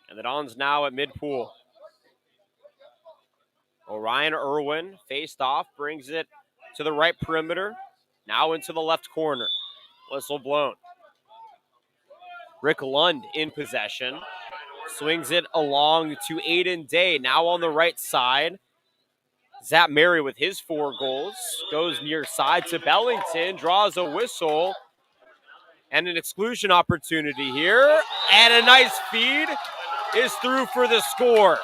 And the Dons now at mid-pool. Orion Irwin faced off, brings it to the right perimeter. Now into the left corner. Whistle blown. Rick Lund in possession. Swings it along to Aiden Day. Now on the right side. Zap Mary with his 4 goals. Goes near side to Bellington. Draws a whistle. And an exclusion opportunity here. And a nice feed is through for the score.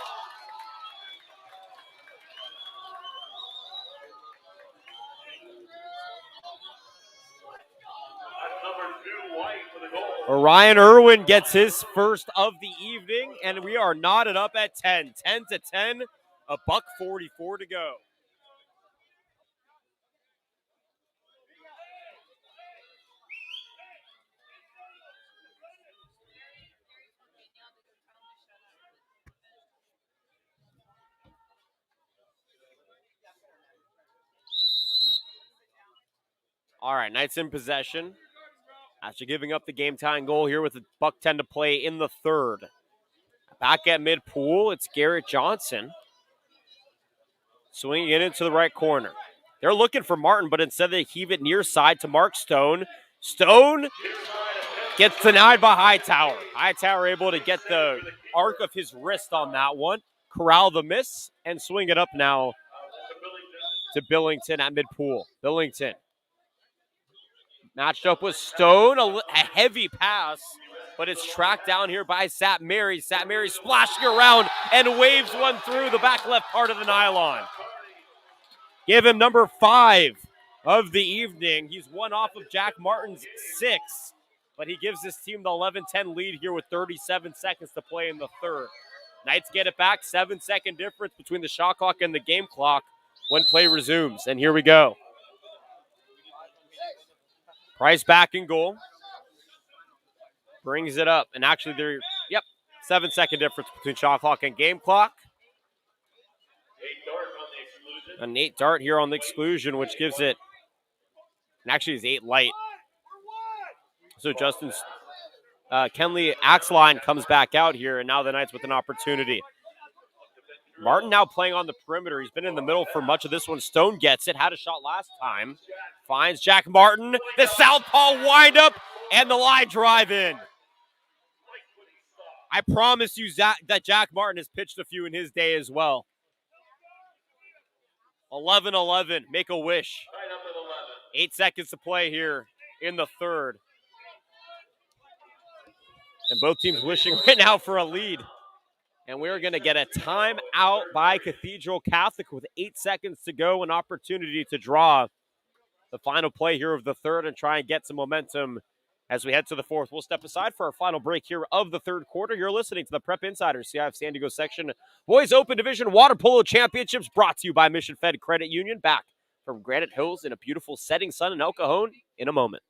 Orion Irwin gets his first of the evening, and we are knotted up at 10. 10-10, $1:44 to go. All right, Knights in possession. After giving up the game-tying goal here with $1:10 to play in the third. Back at mid-pool, it's Garrett Johnson. Swinging it into the right corner. They're looking for Martin, but instead they heave it near side to Mark Stone. Stone gets denied by Hightower. Hightower able to get the arc of his wrist on that one, corral the miss, and swing it up now to Billington at mid-pool. Billington matched up with Stone, a heavy pass, but it's tracked down here by Zap Mary. Zap Mary splashing around and waves one through the back left part of the nylon. Give him number 5 of the evening. He's one off of Jack Martin's 6, but he gives his team the 11-10 lead here with 37 seconds to play in the third. Knights get it back, 7-second difference between the shot clock and the game clock when play resumes. And here we go. Price back in goal. Brings it up. And actually, 7-second difference between shot clock and game clock. A Nate Dart here on the exclusion, which gives it, and actually is 8 light. So Justin Kenley Axline comes back out here, and now the Knights with an opportunity. Martin now playing on the perimeter. He's been in the middle for much of this one. Stone gets it. Had a shot last time. Finds Jack Martin. The southpaw windup and the line drive in. I promise you that Jack Martin has pitched a few in his day as well. 11-11. Make a wish. 8 seconds to play here in the third. And both teams wishing right now for a lead. And we're going to get a timeout by Cathedral Catholic with 8 seconds to go. An opportunity to draw the final play here of the third and try and get some momentum as we head to the fourth. We'll step aside for our final break here of the third quarter. You're listening to the Prep Insiders CIF San Diego section Boys Open Division Water Polo Championships, brought to you by Mission Fed Credit Union. Back from Granite Hills in a beautiful setting sun in El Cajon in a moment.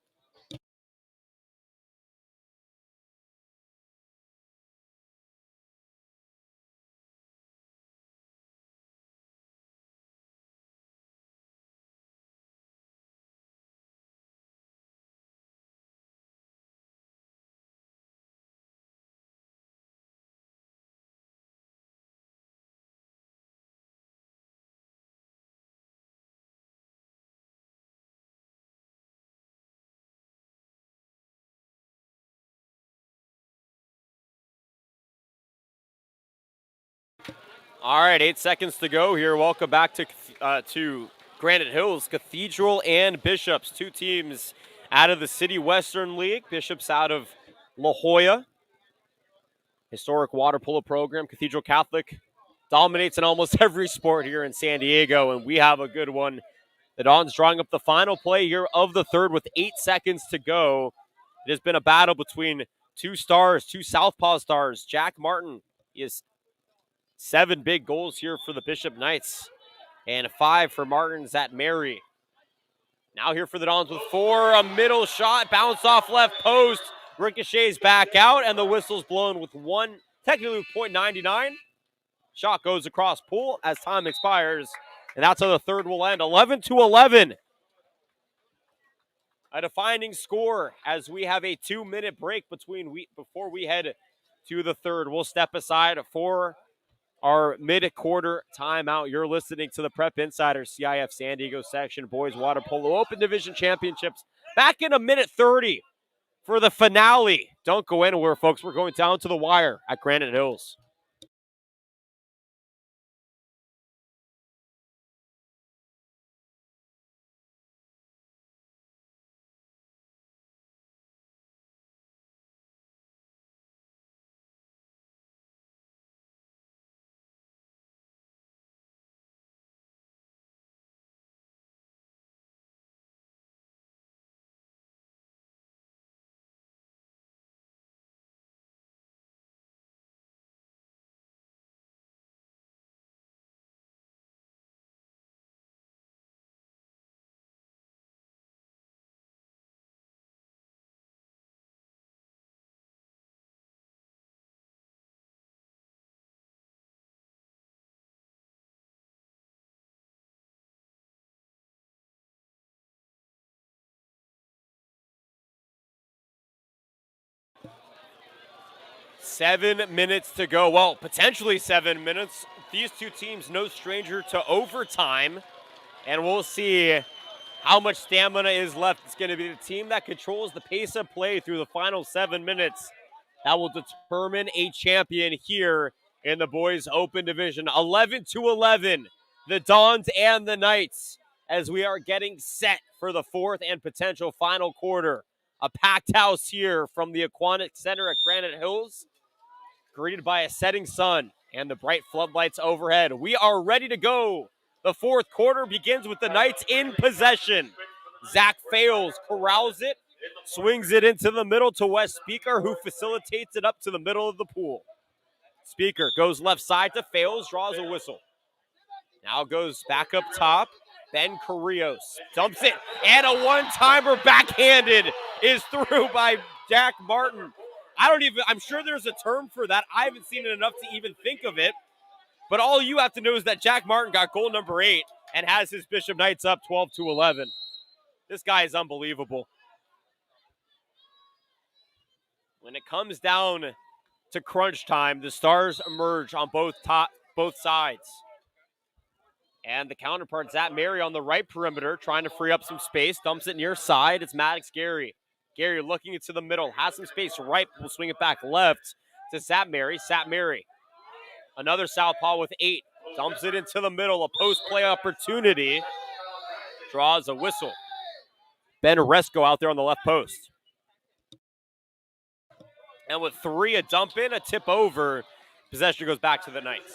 All right, 8 seconds to go here. Welcome back to Granite Hills. Cathedral and Bishops, two teams out of the City Western League. Bishops out of La Jolla. Historic water polo program. Cathedral Catholic dominates in almost every sport here in San Diego, and we have a good one. The Dons drawing up the final play here of the third with 8 seconds to go. It has been a battle between two stars, two southpaw stars. Jack Martin is 7 big goals here for the Bishop Knights, and 5 for Martins at Mary. Now here for the Dons with 4, a middle shot, bounce off left post, ricochets back out, and the whistle's blown with technically with .99. Shot goes across pool as time expires. And that's how the third will end. 11-11. A defining score as we have a 2-minute break before we head to the third. We'll step aside for our mid-quarter timeout. You're listening to the Prep Insider CIF San Diego section Boys Water Polo Open Division Championships. Back in a minute 30 for the finale. Don't go anywhere, folks. We're going down to the wire at Granite Hills. Seven minutes to go. Well, potentially 7 minutes. These two teams no stranger to overtime. And we'll see how much stamina is left. It's going to be the team that controls the pace of play through the final 7 minutes that will determine a champion here in the boys open division. 11-11, the Dons and the Knights, as we are getting set for the fourth and potential final quarter. A packed house here from the Aquatic Center at Granite Hills, greeted by a setting sun and the bright floodlights overhead. We are ready to go. The fourth quarter begins with the Knights in possession. Zach Fales corrals it, swings it into the middle to Wes Speaker, who facilitates it up to the middle of the pool. Speaker goes left side to Fales, draws a whistle. Now goes back up top. Ben Carrillos dumps it, and a one-timer backhanded is through by Jack Martin. I'm sure there's a term for that. I haven't seen it enough to even think of it. But all you have to know is that Jack Martin got goal number 8 and has his Bishop Knights up 12-11. This guy is unbelievable. When it comes down to crunch time, the Stars emerge on both sides. And the counterpart, Zach Mary on the right perimeter, trying to free up some space, dumps it near side. It's Maddox Gary. Gary looking into the middle, has some space right, will swing it back left to Sat Mary. Another southpaw with 8, dumps it into the middle, a post play opportunity, draws a whistle. Ben Oresco out there on the left post. And with 3, a dump in, a tip over, possession goes back to the Knights.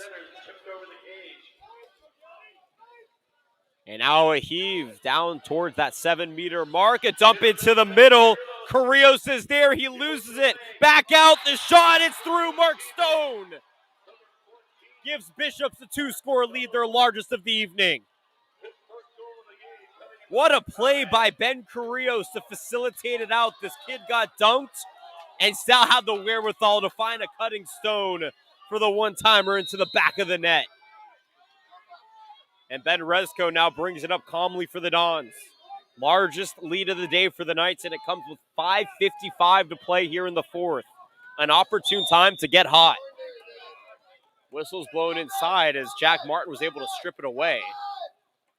And now a heave down towards that 7-meter mark. A dump into the middle. Carrillos is there. He loses it. Back out. The shot. It's through. Mark Stone gives Bishops a 2-score lead, their largest of the evening. What a play by Ben Carrillos to facilitate it out. This kid got dunked and still had the wherewithal to find a cutting stone for the one-timer into the back of the net. And Ben Resco now brings it up calmly for the Dons. Largest lead of the day for the Knights, and it comes with 5:55 to play here in the fourth. An opportune time to get hot. Whistle's blown inside as Jack Martin was able to strip it away.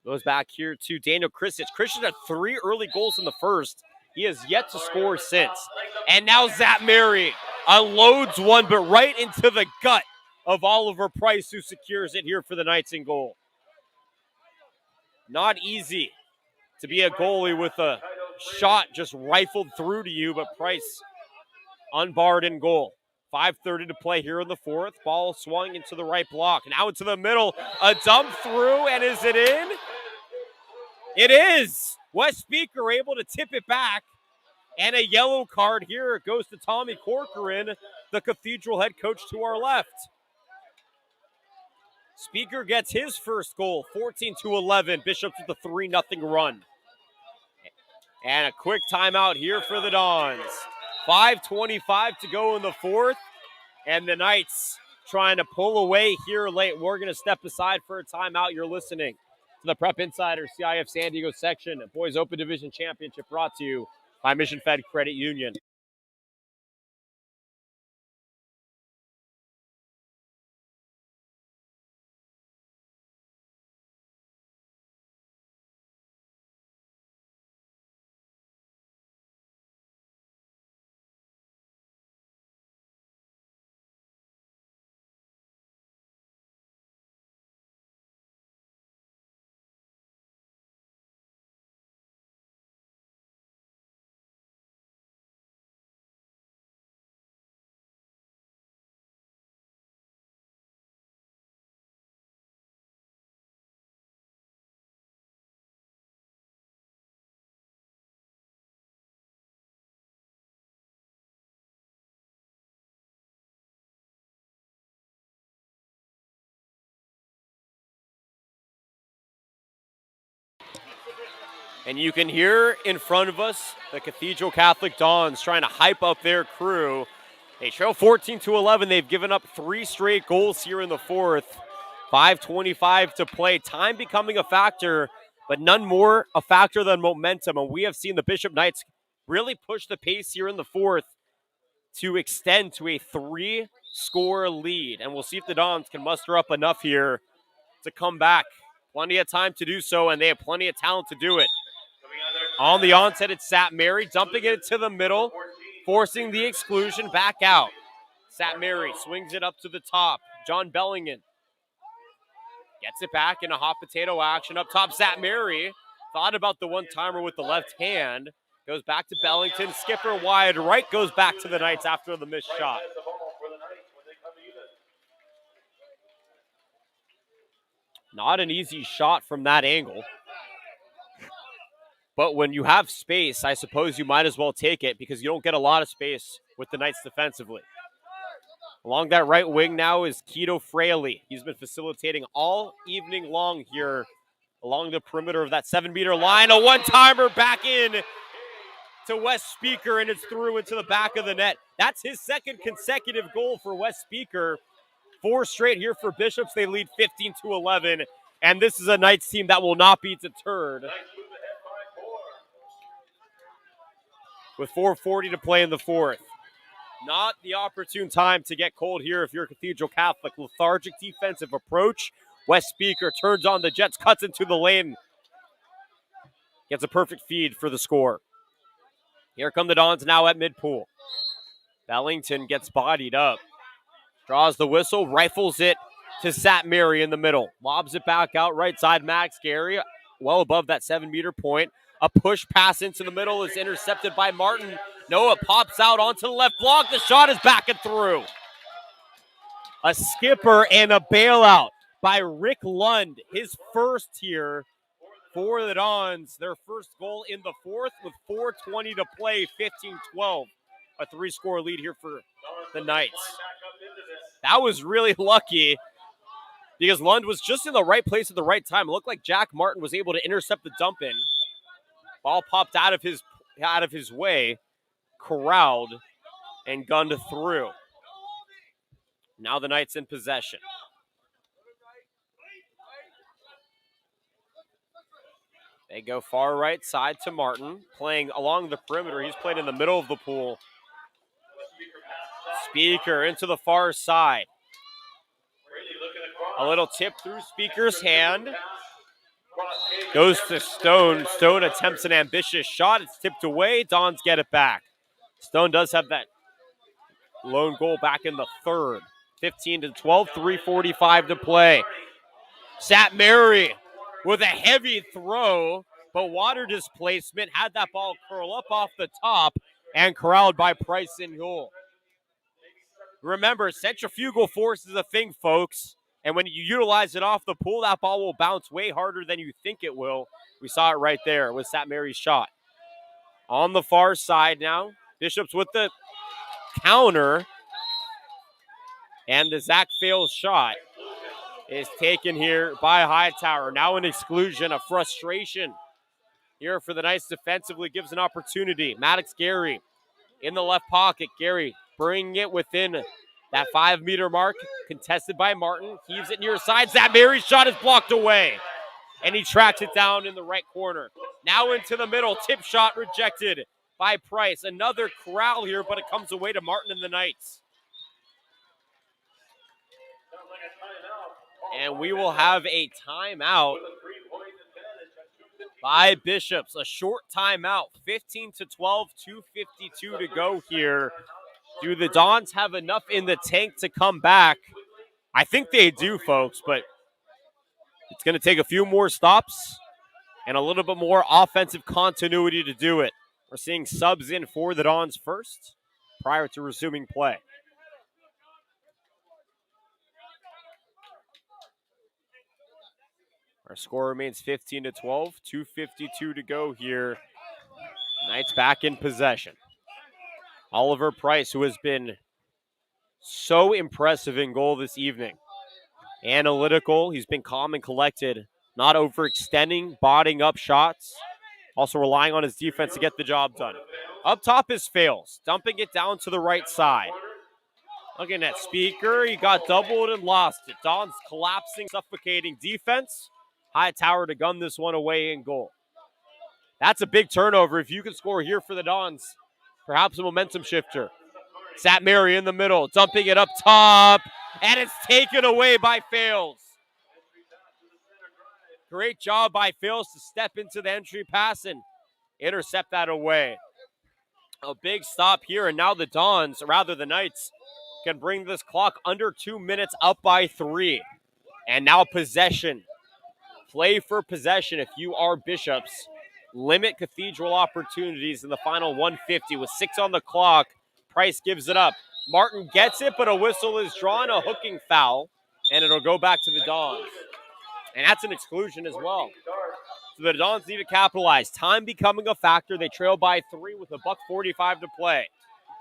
Goes back here to Daniel Kristich. Kristich had 3 early goals in the first. He has yet to score since. And now Zach Mary unloads one, but right into the gut of Oliver Price, who secures it here for the Knights in goal. Not easy to be a goalie with a shot just rifled through to you, but Price unbarred in goal. 5:30 to play here in the fourth. Ball swung into the right block. Now into the middle. A dump through, and is it in? It is. Wes Speaker able to tip it back. And a yellow card here. It goes to Tommy Corcoran, the Cathedral head coach to our left. Speaker gets his first goal, 14-11. Bishops with a 3-0 run. And a quick timeout here for the Dons. 5:25 to go in the fourth. And the Knights trying to pull away here late. We're going to step aside for a timeout. You're listening to the Prep Insider CIF San Diego section Boys Open Division Championship, brought to you by Mission Fed Credit Union. And you can hear in front of us the Cathedral Catholic Dons trying to hype up their crew. They trail 14-11. They've given up 3 straight goals here in the fourth. 5:25 to play. Time becoming a factor, but none more a factor than momentum. And we have seen the Bishop Knights really push the pace here in the fourth to extend to a 3-score lead. And we'll see if the Dons can muster up enough here to come back. Plenty of time to do so, and they have plenty of talent to do it. On the onset, it's Sat Mary dumping it to the middle, forcing the exclusion back out. Sat Mary swings it up to the top. John Bellingham gets it back in a hot potato action up top. Sat Mary thought about the one-timer with the left hand. Goes back to Bellington. Skipper wide right, goes back to the Knights after the missed shot. Not an easy shot from that angle. But when you have space, I suppose you might as well take it, because you don't get a lot of space with the Knights defensively. Along that right wing now is Keto Fraley. He's been facilitating all evening long here along the perimeter of that 7-meter line. A one-timer back in to Wes Speaker, and it's through into the back of the net. That's his second consecutive goal for Wes Speaker. 4 straight here for Bishops. They lead 15-11, and this is a Knights team that will not be deterred. With 4:40 to play in the fourth. Not the opportune time to get cold here if you're Cathedral Catholic. Lethargic defensive approach. Wes Speaker turns on the Jets, cuts into the lane. Gets a perfect feed for the score. Here come the Dons now at midpool. Bellington gets bodied up. Draws the whistle, rifles it to Sat Mary in the middle. Lobs it back out right side. Max Gary, well above that 7-meter point. A push pass into the middle is intercepted by Martin. Noah pops out onto the left block. The shot is back and through. A skipper and a bailout by Rick Lund. His first here for the Dons. Their first goal in the fourth with 4:20 to play, 15-12. A 3-score lead here for the Knights. That was really lucky, because Lund was just in the right place at the right time. It looked like Jack Martin was able to intercept the dump in. Ball popped out of his way, corralled, and gunned through. Now the Knights in possession. They go far right side to Martin, playing along the perimeter. He's played in the middle of the pool. Speaker into the far side. A little tip through Speaker's hand. Goes to Stone. Stone attempts an ambitious shot. It's tipped away. Dons get it back. Stone does have that lone goal back in the third. 15-12, 3:45 to play. Sat Mary with a heavy throw, but water displacement had that ball curl up off the top and corralled by Price in goal. Remember, centrifugal force is a thing, folks. And when you utilize it off the pool, that ball will bounce way harder than you think it will. We saw it right there with Sat Mary's shot. On the far side now, Bishops with the counter. And the Zach Fails shot is taken here by Hightower. Now an exclusion, a frustration here for the Knights defensively. Gives an opportunity. Maddox Gary in the left pocket. Gary bringing it within that 5-meter mark, contested by Martin. Heaves it near side. That Mary's shot is blocked away. and he tracks it down in the right corner. Now into the middle, tip shot rejected by Price. Another corral here, but it comes away to Martin and the Knights. And we will have a timeout by Bishops. A short timeout, 15-12, 2:52 to go here. Do the Dons have enough in the tank to come back? I think they do, folks, but it's going to take a few more stops and a little bit more offensive continuity to do it. We're seeing subs in for the Dons first prior to resuming play. Our score remains 15-12, 2:52 to go here. Knights back in possession. Oliver Price, who has been so impressive in goal this evening. Analytical, he's been calm and collected, not overextending, botting up shots, also relying on his defense to get the job done. Up top is Fails, dumping it down to the right side. Looking at Speaker, he got doubled and lost it. Don's collapsing, suffocating defense. Hightower to gun this one away in goal. That's a big turnover. If you can score here for the Dons, perhaps a momentum shifter. Sat Mary in the middle, dumping it up top, and it's taken away by Fails. Great job by Fails to step into the entry pass and intercept that away. A big stop here, and now the Dons, or rather the Knights, can bring this clock under 2 minutes, up by 3. And now possession. Play for possession if you are Bishops. Limit Cathedral opportunities in the final 150 with 6 on the clock. Price gives it up. Martin gets it, but a whistle is drawn, a hooking foul, and it'll go back to the Dons. And that's an exclusion as well. So the Dons need to capitalize. Time becoming a factor. They trail by 3 with $1:45 to play.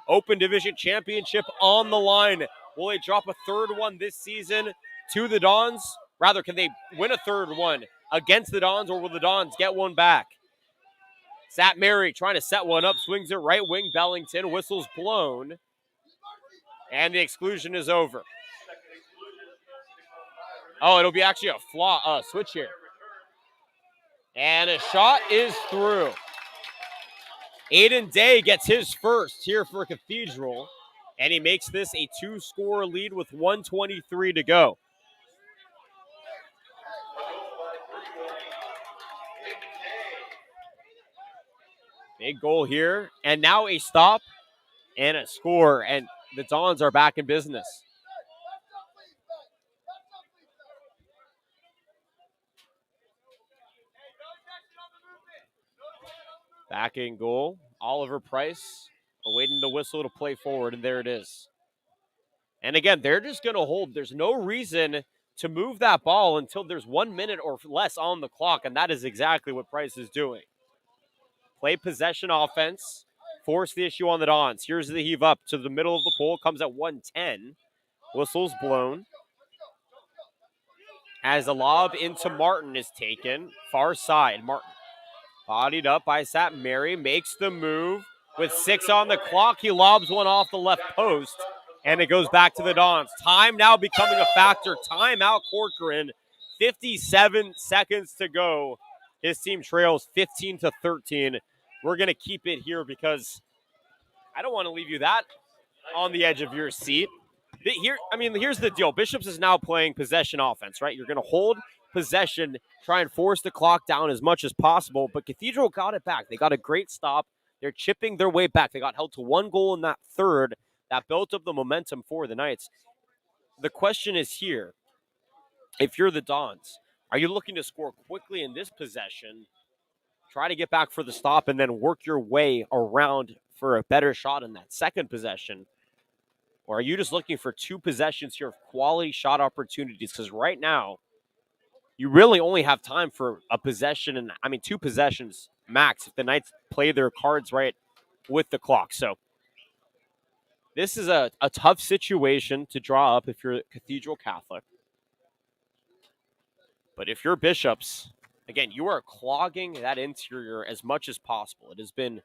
Open Division Championship on the line. Will they drop a third one this season to the Dons? Rather, can they win a third one against the Dons, or will the Dons get one back? Sat Mary trying to set one up, swings it right wing. Bellington, whistle's blown, and the exclusion is over. Oh, it'll be actually a switch here. And a shot is through. Aiden Day gets his first here for Cathedral, and he makes this a 2-score lead with 1:23 to go. Big goal here, and now a stop and a score, and the Dons are back in business. Back in goal, Oliver Price awaiting the whistle to play forward, and there it is. And again, they're just going to hold. There's no reason to move that ball until there's 1 minute or less on the clock, and that is exactly what Price is doing. Play possession offense, force the issue on the Dons. Here's the heave up to the middle of the pole, comes at 1:10. Whistle's blown. As the lob into Martin is taken, far side, Martin. Bodied up by Sat Mary, makes the move. With 6 on the clock, he lobs one off the left post, and it goes back to the Dons. Time now becoming a factor. Timeout Corcoran, 57 seconds to go. His team trails 15-13. We're going to keep it here because I don't want to leave you that on the edge of your seat. Here's the deal. Bishops is now playing possession offense, right? You're going to hold possession, try and force the clock down as much as possible, but Cathedral got it back. They got a great stop. They're chipping their way back. They got held to 1 goal in that third. That built up the momentum for the Knights. The question is here, if you're the Dons, are you looking to score quickly in this possession, try to get back for the stop, and then work your way around for a better shot in that second possession? Or are you just looking for 2 possessions here of quality shot opportunities? Because right now, you really only have time for a possession, and 2 possessions max if the Knights play their cards right with the clock. So this is a tough situation to draw up if you're Cathedral Catholic. But if you're Bishops, again, you are clogging that interior as much as possible. It has been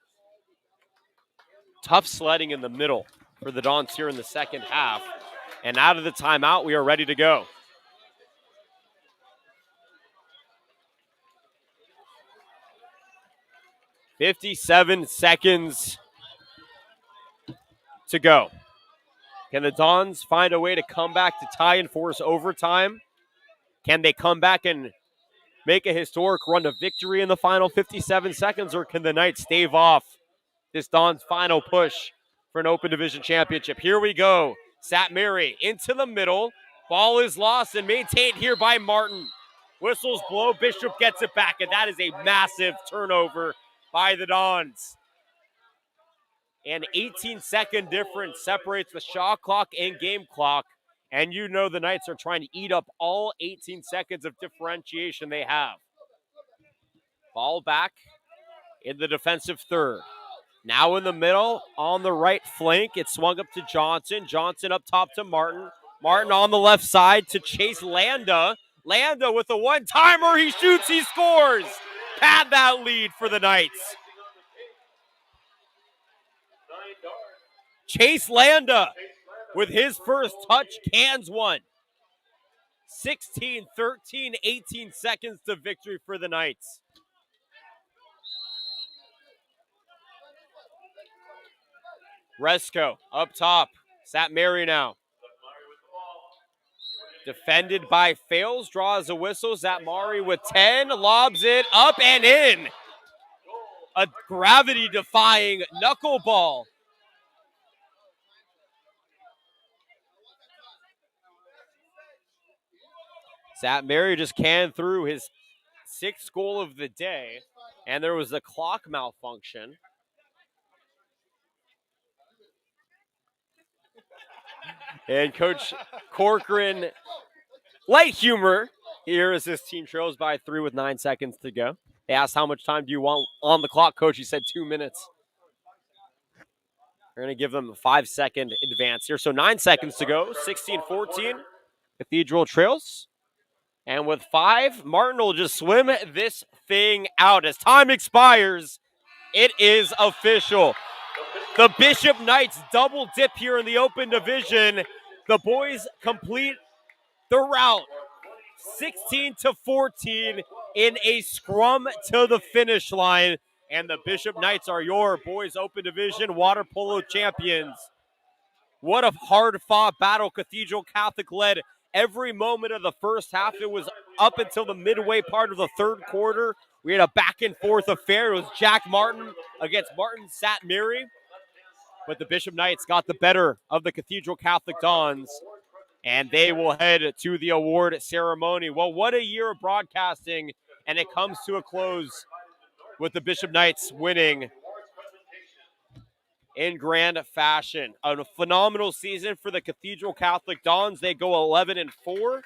tough sledding in the middle for the Dons here in the second half. And out of the timeout, we are ready to go. 57 seconds to go. Can the Dons find a way to come back to tie and force overtime? Can they come back and make a historic run to victory in the final 57 seconds, or can the Knights stave off this Dons final push for an Open Division Championship? Here we go. Satmiri into the middle. Ball is lost and maintained here by Martin. Whistles blow. Bishop gets it back, and that is a massive turnover by the Dons. An 18-second difference separates the shot clock and game clock, and you know the Knights are trying to eat up all 18 seconds of differentiation they have. Ball back in the defensive third. Now in the middle, on the right flank, it's swung up to Johnson. Johnson up top to Martin. Martin on the left side to Chase Landa. Landa with a one-timer. He shoots, he scores. Pad that lead for the Knights. Chase Landa with his first touch cans one. 16, 13, 18 seconds to victory for the Knights. Resco up top. Satmiri now. Defended by Fails, draws a whistle. Satmari with 10, lobs it up and in. A gravity-defying knuckleball. Satmiri just canned through his 6th goal of the day, and there was a clock malfunction. And Coach Corcoran, light humor here as this team trails by 3 with 9 seconds to go. They asked, how much time do you want on the clock, Coach? He said 2 minutes. We're going to give them a 5-second advance here. So 9 seconds to go, 16-14. Cathedral trails. And with 5, Martin will just swim this thing out. As time expires, it is official. The Bishop Knights double dip here in the Open Division. The boys complete the route 16-14 in a scrum to the finish line. And the Bishop Knights are your boys Open Division water polo champions. What a hard-fought battle Cathedral Catholic led every moment of the first half. It was up until the midway part of the third quarter. We had a back-and-forth affair. It was Jack Martin against Martin Satmiri. But the Bishop Knights got the better of the Cathedral Catholic Dons, and they will head to the award ceremony. Well, what a year of broadcasting, and it comes to a close with the Bishop Knights winning in grand fashion. A phenomenal season for the Cathedral Catholic Dons. They go 11-4.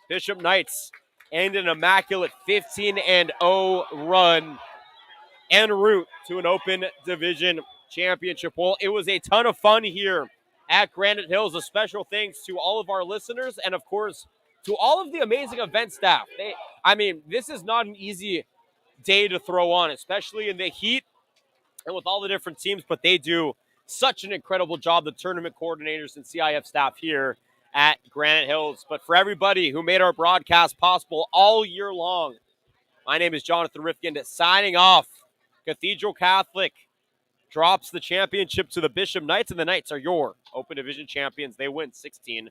Bishop Knights end an immaculate 15-0 run en route to an Open Division Championship. Well, it was a ton of fun here at Granite Hills. A special thanks to all of our listeners and, of course, to all of the amazing event staff. This is not an easy day to throw on, especially in the heat and with all the different teams, but they do such an incredible job, the tournament coordinators and CIF staff here at Granite Hills. But for everybody who made our broadcast possible all year long, my name is Jonathan Rifkin, signing off. Cathedral Catholic drops the championship to the Bishop Knights, and the Knights are your Open Division champions. They win 16-14.